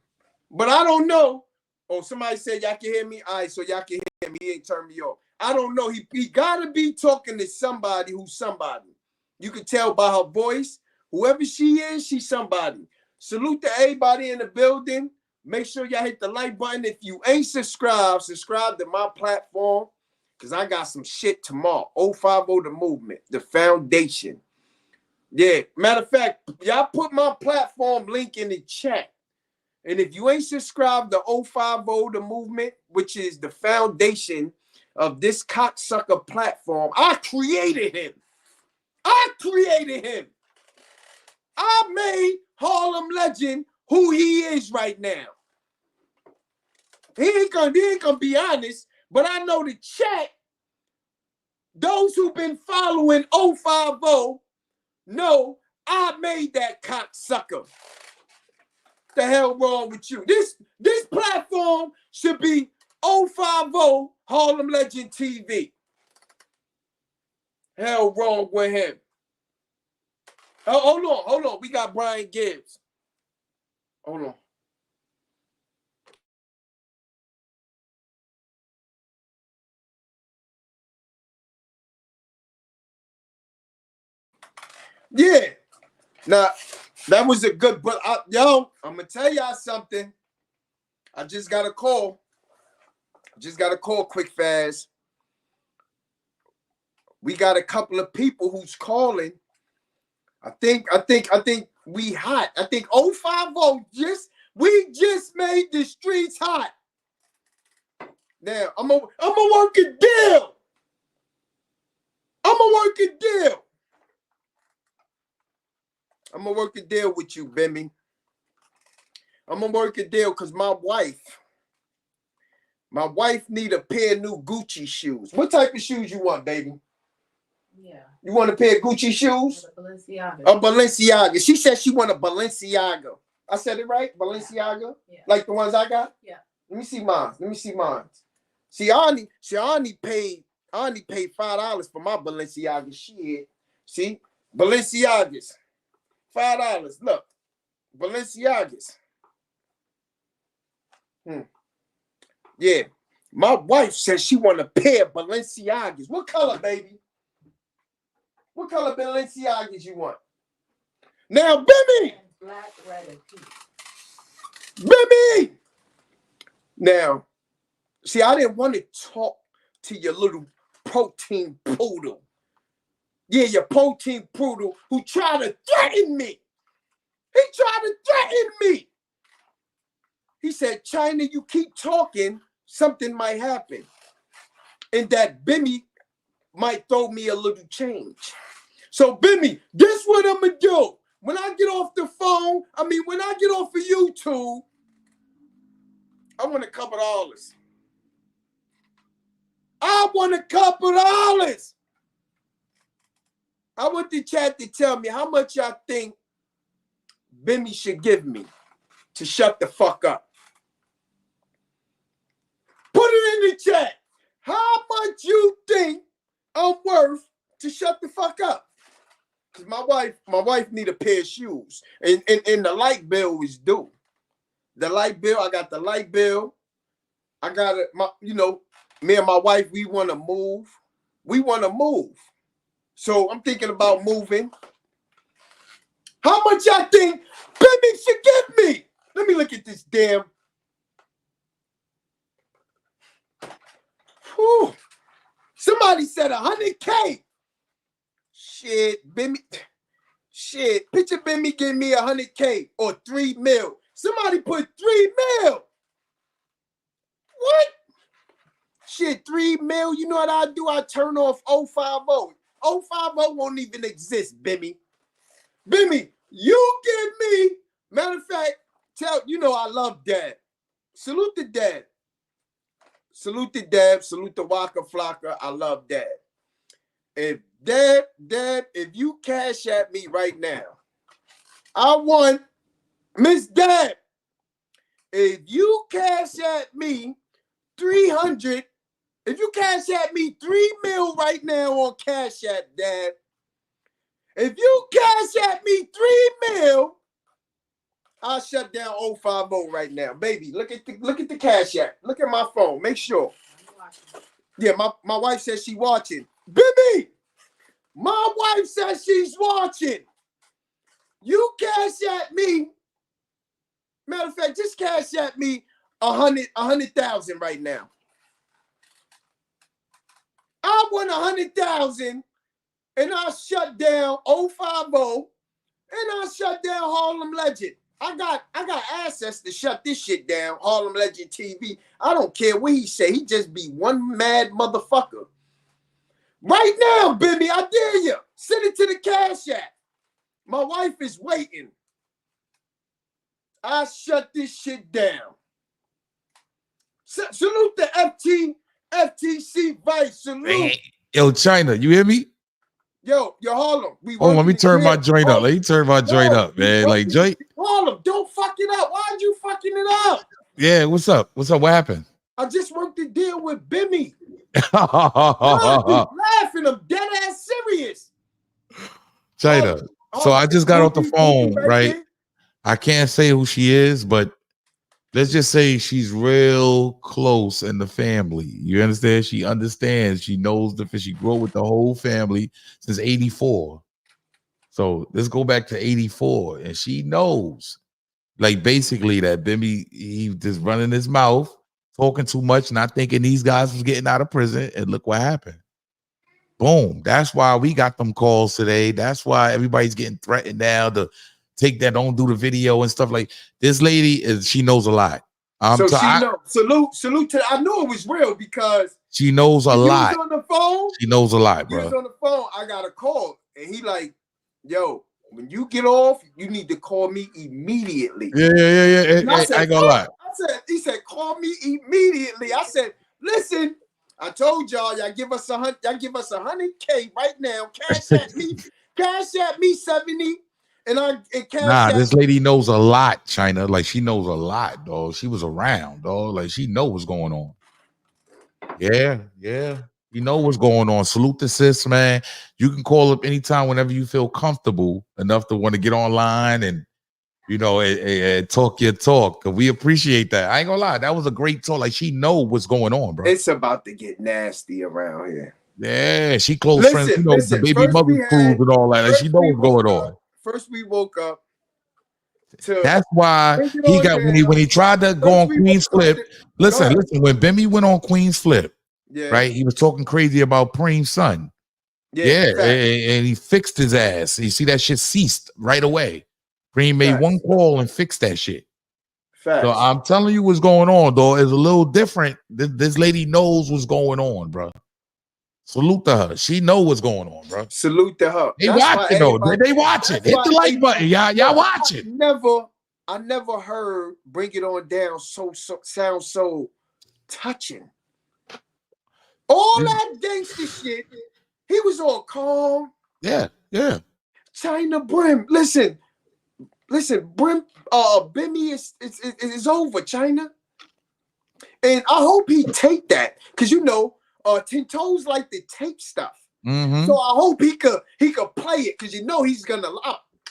But I don't know. Oh, somebody said y'all can hear me. All right, so y'all can hear me. He ain't turned me off. I don't know. He gotta be talking to somebody who's somebody. You can tell by her voice. Whoever she is, she's somebody. Salute to everybody in the building. Make sure y'all hit the like button. If you ain't subscribed, subscribe to my platform. Because I got some shit tomorrow. 050 The Movement. The Foundation. Yeah. Matter of fact, y'all put my platform link in the chat. And if you ain't subscribed to 050 The Movement, which is the foundation of this cocksucker platform, I created him. I made Harlem Legend who he is right now. He ain't gonna be honest, but I know the chat, those who've been following 050 know I made that cocksucker. The hell wrong with you? This platform should be 050 Harlem Legend TV. Hell wrong with him. Oh, hold on. We got Brian GIBBS. Hold on. Yeah. Now, that was a good, but yo, I'm gonna tell y'all something. I just got a call. Quick fast. We got a couple of people who's calling. I think we hot. I think 050 we just made the streets hot. Now I'm gonna work a deal. I'm gonna work a deal with you, Bimmy. I'm gonna work a deal because my wife need a pair of new Gucci shoes. What type of shoes you want, baby? Yeah. You want a pair of Gucci shoes? A Balenciaga. A Balenciaga. She said she want a Balenciaga. I said it right? Balenciaga? Yeah. Like the ones I got? Yeah. Let me see mine. See, I only paid $5 for my Balenciaga shit. See? Balenciagas. $5. Look. Balenciagas. Yeah. My wife says she want a pair of Balenciagas. What color, baby? What color Balenciagas you want? Now, Bimmy! Black, red, and pink. Bimmy! Now, see, I didn't want to talk to your little protein poodle. Yeah, your protein poodle who tried to threaten me. He said, China, you keep talking, something might happen. And that Bimmy might throw me a little change. So, Bimmy, guess what I'm going to do? When I get off the phone, when I get off of YouTube, I want $2. I want $2. I want the chat to tell me how much y'all think Bimmy should give me to shut the fuck up. Put it in the chat. How much you think I'm worth to shut the fuck up? Because my wife need a pair of shoes. And the light bill is due. The light bill, I got the light bill. I got it, me and my wife, we want to move. So I'm thinking about moving. How much y'all think Bimmy should give me? Let me look at this damn. Whew. Somebody said 100K. Shit, Bimmy. Shit, picture Bimmy give me 100K or 3 mil. Somebody put 3 mil. What? Shit, 3 mil. You know what I do? I turn off 050. 050 won't even exist, Bimmy. Bimmy, you give me. Matter of fact, I love Dad. Salute the Dad. Salute the Dad. Salute the Waka Flocka. I love Dad. If Dad, if you cash at me right now, I want Miss Dad. If you cash at me 300. If you cash at me 3 mil right now on Cash App, Dad. If you cash at me 3 mil, I'll shut down 050 right now. Baby, look at the Cash App. Look at my phone. Make sure. Yeah, my wife says she's watching. Bibby, my wife says she's watching. You cash at me. Matter of fact, just cash at me 100,000 right now. I want 100,000 and I'll shut down 050 and I'll shut down Harlem Legend. I got access to shut this shit down, Harlem Legend TV. I don't care what he say. He just be one mad motherfucker. Right now, Bimmy, I dare you. Send it to the Cash App. My wife is waiting. I shut this shit down. Salute the FTC Vice. Salute. Yo, China, you hear me? Yo, Harlem. Let me turn my joint up. Let me turn my joint up, man. Like, joint. Harlem, don't fuck it up. Why'd you fucking it up? Yeah, what's up? What's up? What happened? I just worked the deal with Bimmy. Laughing. I'm dead ass serious. China. So I just got off the phone, right? I can't say who she is, but let's just say she's real close in the family. You understand? She understands. She knows she grew up with the whole family since 84. So let's go back to 84. And she knows, like, basically that Bimmy, he just running his mouth, talking too much, not thinking these guys was getting out of prison. And look what happened. Boom. That's why we got them calls today. That's why everybody's getting threatened now to take that, don't do the video and stuff. Like, this lady she knows a lot. So she knows. Salute to. I knew it was real because she knows a lot. On the phone. She knows a lot, bro. He was on the phone. I got a call, and he like, yo, when you get off, you need to call me immediately. Yeah. I ain't gonna lie. He said, call me immediately. I said, listen, I told y'all give us 100K right now. Cash at me 70. This lady knows a lot, China. Like, she knows a lot, dog. She was around, dog. Like, she know what's going on. Yeah. You know what's going on. Salute the sis, man. You can call up anytime whenever you feel comfortable enough to want to get online and, you know, and talk your talk. We appreciate that. I ain't gonna lie. That was a great talk. Like, she know what's going on, bro. It's about to get nasty around here. Yeah, she close friends. You know, the baby mother crews and all that. Like, she know what's going on. First, we woke up. That's why he got when he tried to go on Queen's Flip. Listen. When Bimmy went on Queen's Flip, right? He was talking crazy about Preem's son. Yeah, and he fixed his ass. You see that shit ceased right away. Preem made one call and fixed that shit. So I'm telling you what's going on, though. It's a little different. This lady knows what's going on, bro. Salute to her. She know what's going on, bro. Salute to her. They watching though. They watching. Hit the like button, y'all watching. I never heard "Bring It On Down" sound so touching. All that gangster shit. He was all calm. Yeah. China Brim. Listen. Brim. Bimmy is over. China. And I hope he take that because you know. 10 Toes like to tape stuff. So I hope he could play it because you know he's gonna.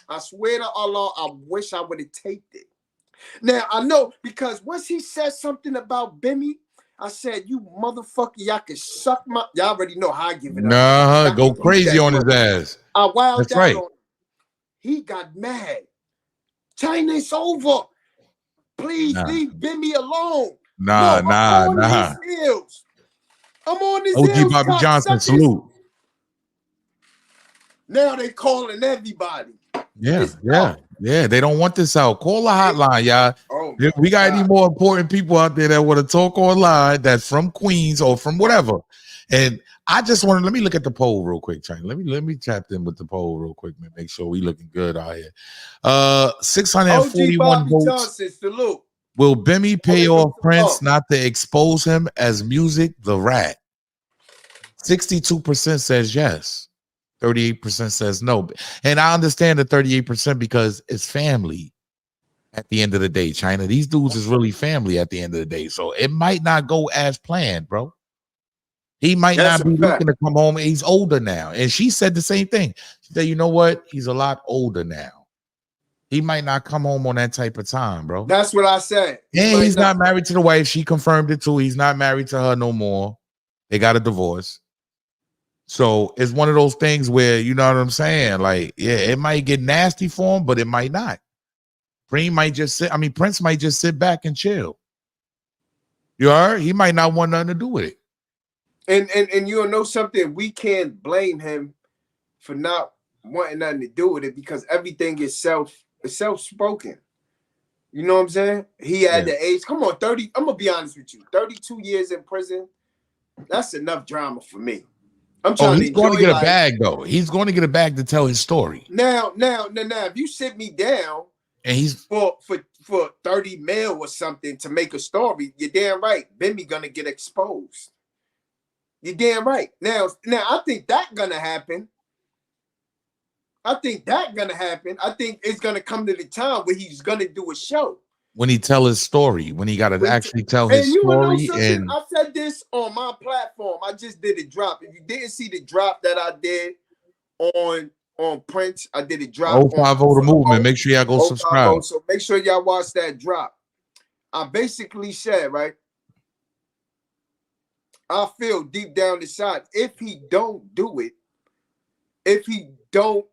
I swear to Allah, I wish I would have taped it. Now I know because once he said something about Bimmy, I said, "You motherfucker, y'all can suck my." Y'all already know how I give it up. Go crazy on his ass. I wild That's right. on him. He got mad. China, it's over. Please leave Bimmy alone. Nah. I'm on this OG Bobby Johnson, salute. Now they calling everybody. Yeah. They don't want this out. Call the hotline, y'all. If we got any more important people out there that want to talk online that's from Queens or from whatever. And I just want to let me look at the poll real quick, China. Let me tap in with the poll real quick, man. Make sure we looking good out here. 641 votes. Johnson, salute. Will Bimmy pay off Prince not to expose him as music the rat? 62% says yes. 38% says no. And I understand the 38% because it's family. at the end of the day, China. These dudes is really family at the end of the day. So it might not go as planned, bro. He might That's not be a fact. looking to come home. He's older now. And she said the same thing. She said, you know what? He's a lot older now. He might not come home on that type of time, bro. That's what I said. And he's not married to the wife. She confirmed it too. He's not married to her no more. They got a divorce. So it's one of those things where, you know what I'm saying? Like, yeah, it might get nasty for him, but it might not. Prince might just sit back and chill. You heard? He might not want nothing to do with it. And you'll know something, we can't blame him for not wanting nothing to do with it because everything is self-spoken. You know what I'm saying? He had the age. Come on, 30. I'm gonna be honest with you. 32 years in prison. That's enough drama for me. I'm trying he's going to get a bag though. He's going to get a bag to tell his story. Now, if you sit me down and he's for 30 mil or something to make a story, you're damn right. Bimmy gonna get exposed. You're damn right. Now I think that's gonna happen. I think it's gonna come to the time where he's gonna do a show. When he tell his story, when he got to actually tell his story. And I said this on my platform. I just did a drop. If you didn't see the drop that I did on Prince, I did a drop. 050 the movement. Make sure y'all go subscribe. So make sure y'all watch that drop. I basically said, right, I feel deep down inside, if he don't do it, if he don't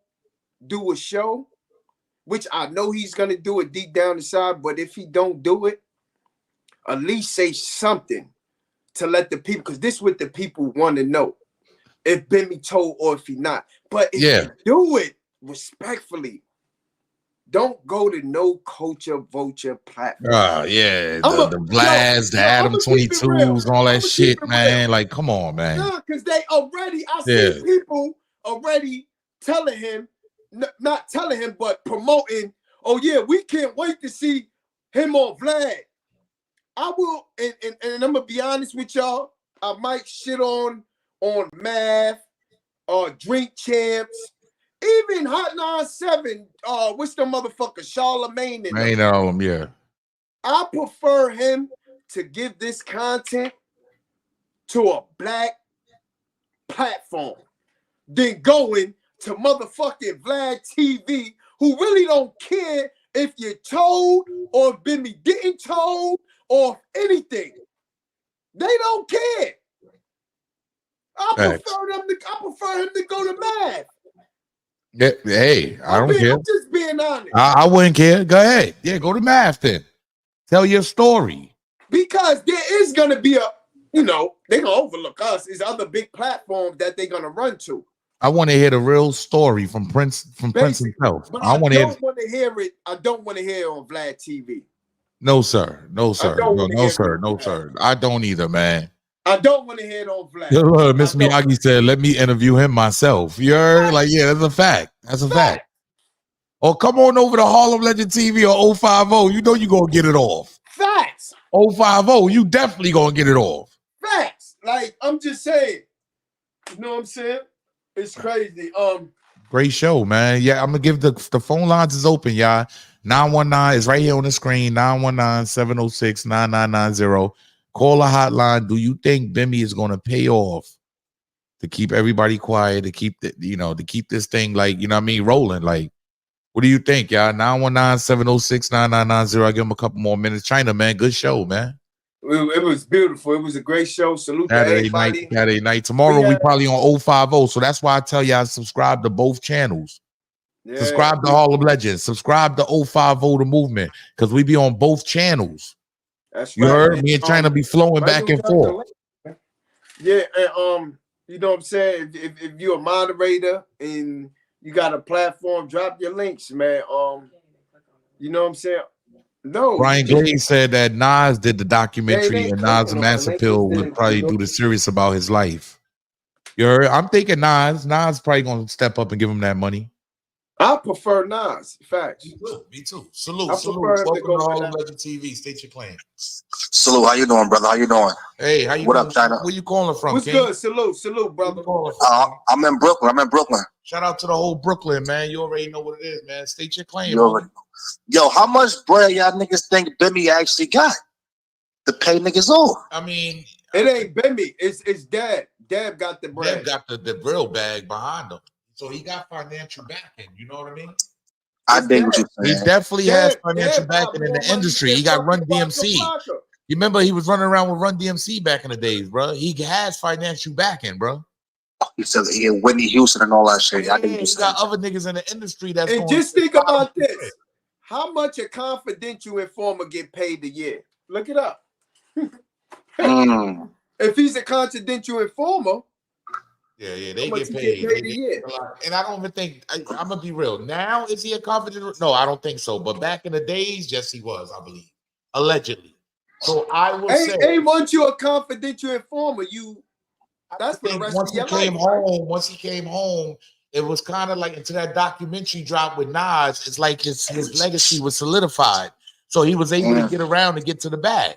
do a show, which I know he's gonna do it deep down inside, but if he don't do it, at least say something to let the people, because this is what the people want to know. If Bimmy told or if he not. But if you do it respectfully, don't go to no culture vulture platform. The GLAZE, the Adam 22s, all that shit, man. Like, come on, man. Nah, because they already, I see people already telling him, not telling him, but promoting, oh yeah, we can't wait to see him on Vlad. I will, and I'm gonna be honest with y'all, I might shit on Math, Drink Champs, even Hot 97, what's the motherfucker, Charlemagne and ain't all of them, yeah. I prefer him to give this content to a black platform than going to motherfucking Vlad TV, who really don't care if you're told or if Bimmy didn't told or anything. They don't care. I prefer him to go to Math. Yeah, hey, I don't care. I'm just being honest. I wouldn't care. Go ahead. Yeah, go to Math then. Tell your story. Because there is gonna be they're gonna overlook us. There's other big platforms that they're gonna run to. I want to hear the real story from Prince himself. But I don't want to hear it. I don't want to hear it on Vlad TV. No, sir. No, sir. No, sir. I don't either, man. I don't want to hear it on Vlad. Miss Miyagi said, let me interview him myself. You're like, yeah, that's a fact. That's a fact. Or come on over to Harlem Legend TV or 050. You know you're going to get it off. Facts. 050, you definitely going to get it off. Facts. Like, I'm just saying. You know what I'm saying? It's crazy. Great show, man. Yeah, I'm going to give the phone lines is open, y'all. 919 is right here on the screen. 919-706-9990. Call a hotline. Do you think Bimmy is going to pay off to keep everybody quiet, to keep to keep this thing rolling? Like, what do you think, y'all? 919-706-9990. I'll give him a couple more minutes. China, man, good show, man. It was beautiful. It was a great show. Salute to everybody. Saturday night. Tomorrow we probably on 050. So that's why I tell y'all subscribe to both channels. Yeah. Subscribe to Harlem Legends. Subscribe to 050 the movement, because we be on both channels. That's you right. heard me and China be flowing back and forth. Yeah, and you know what I'm saying? If you're a moderator and you got a platform, drop your links, man. You know what I'm saying? No. Brian GLAZE said that Nas did the documentary and Nas and Master Pill would probably do the series about his life. You heard? I'm thinking Nas probably gonna step up and give him that money. I prefer Nas. Facts. Me too. Salute. Welcome to Harlem Legend TV. State your claim. Salute. How you doing, brother? How you doing? Hey, how you what doing? Up, China? Where you calling from? What's King? Good? Salute, brother. I'm in Brooklyn. Shout out to the whole Brooklyn, man. You already know what it is, man. State your claim. Yo, how much bread y'all niggas think Bimmy actually got to pay niggas off? I mean, it ain't Bimmy. It's Dab. Dab got the bread. Dab got the real bag behind him, so he got financial backing. You know what I mean? I think what you He saying. definitely has financial Dab got backing in more the money industry. than He got fucking Run Waka DMC. Flocka. You remember he was running around with Run DMC back in the days, bro. He has financial backing, bro. He said yeah, Whitney Houston and all that shit. Yeah, I think he got other niggas in the industry that's And going. just think about this: how much a confidential informer get paid a year? Look it up. If he's a confidential informer, yeah, they how much get he paid. a year? And I don't even think I'm gonna be real. Now is he a confidential? No, I don't think so. But back in the days, yes, he was. I believe, allegedly. So I will say, ain't once you're a confidential informer, that's for the rest once of your he came life. home, once he came home, it was kind of like into that documentary drop with Nas. It's like his legacy was solidified, so he was able to get around and get to the bag.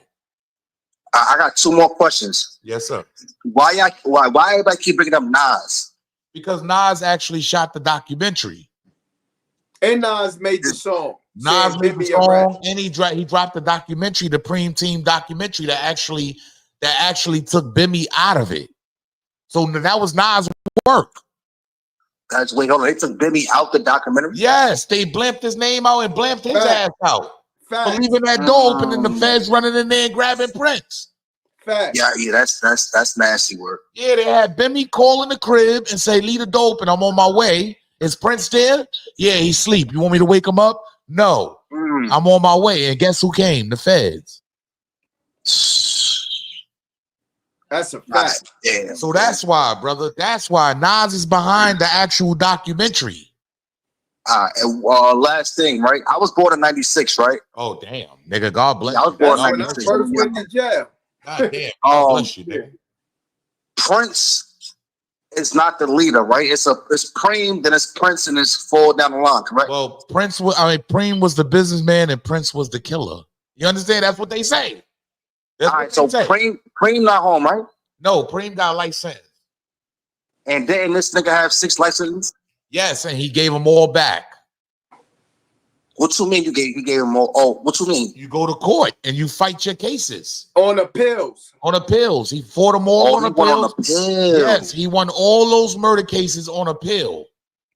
I got two more questions. Yes, sir. Why everybody keep bringing up Nas? Because Nas actually shot the documentary. And Nas made the song. Nas made the song, and he dropped the documentary, the Preem Team documentary that actually took Bimmy out of it. So that was Nas' work. Wait, hold on. They took Bimmy out the documentary? Yes, they blamped his name out and blamped his ass out. For Facts. leaving that door open and the feds running in there and grabbing Prince. Facts. Yeah, that's nasty work. Yeah, they had Bimmy call in the crib and say, leave the door open, I'm on my way. Is Prince there? Yeah, he's asleep. You want me to wake him up? No. I'm on my way. And guess who came? The feds. That's a fact. Damn. So that's why, brother. That's why Nas is behind the actual documentary. And last thing, right? I was born in '96, right? Oh, damn. Nigga, God bless I was you. born That's in when I '96. first went to jail. God damn. God bless you, nigga. Prince is not the leader, right? It's Preem, then it's Prince, and it's forward down the line, correct? Well, Preem was the businessman and Prince was the killer. You understand? That's what they say. All right, so Preem not home, right? No, Preem got life sentence. And didn't this nigga have 6 licenses? Yes, and he gave them all back. What you mean he gave them all? Oh, what you mean? You go to court and you fight your cases. On appeals. On appeals. He fought them all on appeals. Yes, he won all those murder cases on appeal.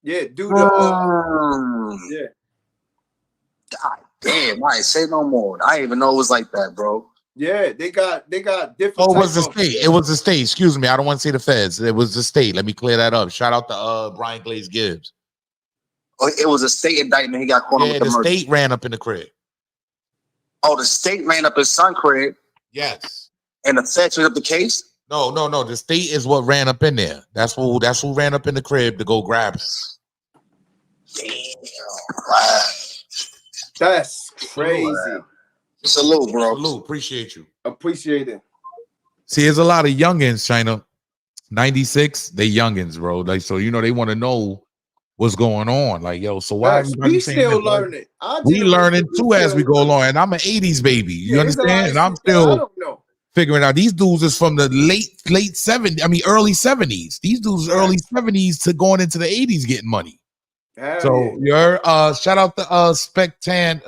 Yeah, dude. Yeah. God damn, I ain't say no more. I didn't even know it was like that, bro. Yeah, they got different. Oh, it was the state. It was the state. Excuse me. I don't want to say the feds. It was the state. Let me clear that up. Shout out to Brian GLAZE GIBBS. Oh, it was a state indictment. He got caught up with the murder. State ran up in the crib. Oh, the state ran up his son crib. Yes. And the feds ran up the case. No. The state is what ran up in there. That's who ran up in the crib to go grab him. Damn. Wow. That's crazy. Salute, bro. Salute. Appreciate you. Appreciate it. See, there's a lot of youngins, China. 96, they youngins, bro. Like, so they want to know what's going on. Like, yo, so why we still learning? We learning too as we go along. And I'm an 80s baby. You understand? And I'm still figuring out. These dudes is from the late 70s. I mean, early 70s. These dudes early 70s to going into the 80s getting money. So you're shout out to Spectin.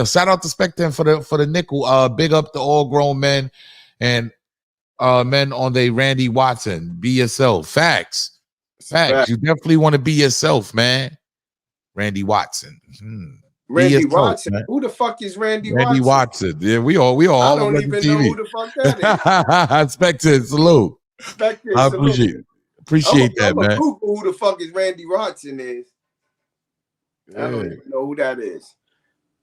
Shout out to Spectin for the nickel. Big up to all grown men and men on the Randy Watson. Be yourself. Facts. You definitely want to be yourself, man. Randy Watson. Randy Watson. Man. Who the fuck is Randy Watson? Yeah, we all. I don't even know who the fuck that is. Spectin, salute. Spectin, I appreciate that, man. Google who the fuck is Randy Watson is. I don't even know who that is.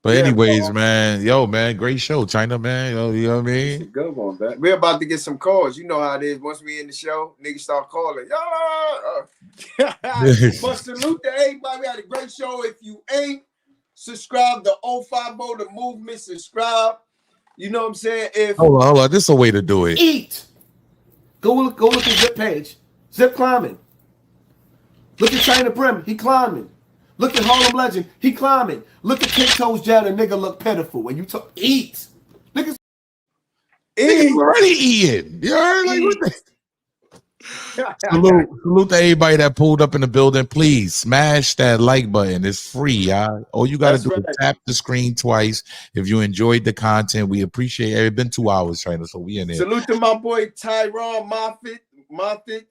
But anyways, man, great show, China, man. You know what I mean? It's a good one, man. We're about to get some calls. You know how it is. Once we in the show, niggas start calling. But salute to everybody. We had a great show. If you ain't subscribed to 050 The Movement, subscribe. You know what I'm saying? Hold on. This is a way to do it. Eat. Go look at Zip page. Zip climbing. Look at China Brim. He climbing. Look at Harlem Legend. He climbing. Look at Tiptoes Jail. The nigga look pitiful. When you talk, eat. Niggas already eating. You heard? Like, what the? Salute to everybody that pulled up in the building. Please smash that like button. It's free, y'all. All you got to do is tap the screen twice. If you enjoyed the content, we appreciate it. It's been 2 hours, China, so we in there. Salute to my boy Tyrone Moffitt.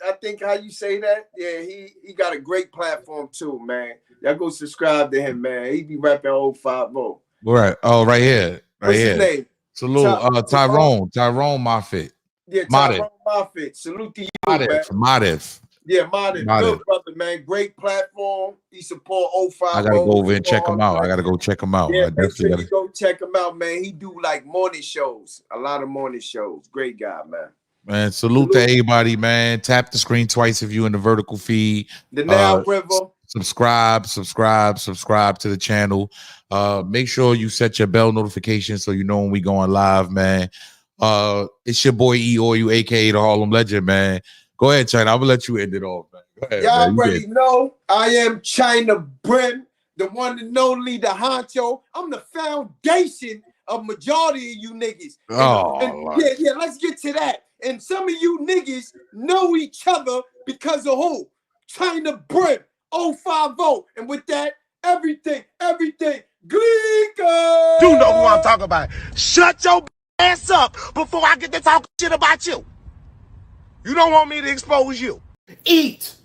I think how you say that. Yeah, he got a great platform too, man. Y'all go subscribe to him, man. He be rapping 050. Right. Oh, right here. What's his name? Salute. Tyrone Moffitt. Yeah, Tyrone Moffitt. Salute to you, man. Modif. Yeah, Modif. Good brother, man. Great platform. He support 050. I gotta go over and check him out. Yeah, make sure you go check him out, man. He do like morning shows. A lot of morning shows. Great guy, man. Man, salute to everybody, man. Tap the screen twice if you in the vertical feed. The Now River. Subscribe to the channel. Make sure you set your bell notification so you know when we going live, man. It's your boy E or you, aka the Harlem Legend, man. Go ahead, China. I'm gonna let you end it off, man. Go ahead, y'all already know I am China Brim, the one and only, the honcho. I'm the foundation of majority of you niggas. Yeah, let's get to that. And some of you niggas know each other because of who? China Brim, 050. And with that, everything, Gleeker. You know who I'm talking about. Shut your ass up before I get to talk shit about you. You don't want me to expose you. Eat.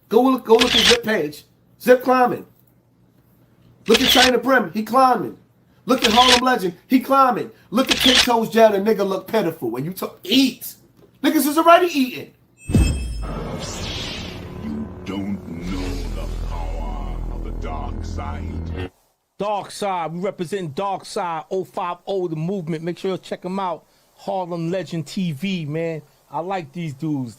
Go look at Zip page. Zip climbing. Look at China Brim. He climbing. Look at Harlem Legend. He climbing. Look at King Toes Jail. The nigga look pitiful. When you talk, eat. Niggas is already eating. You don't know the power of the dark side. Dark Side, we represent Dark Side 050, the movement. Make sure you check them out. Harlem Legend TV, man. I like these dudes.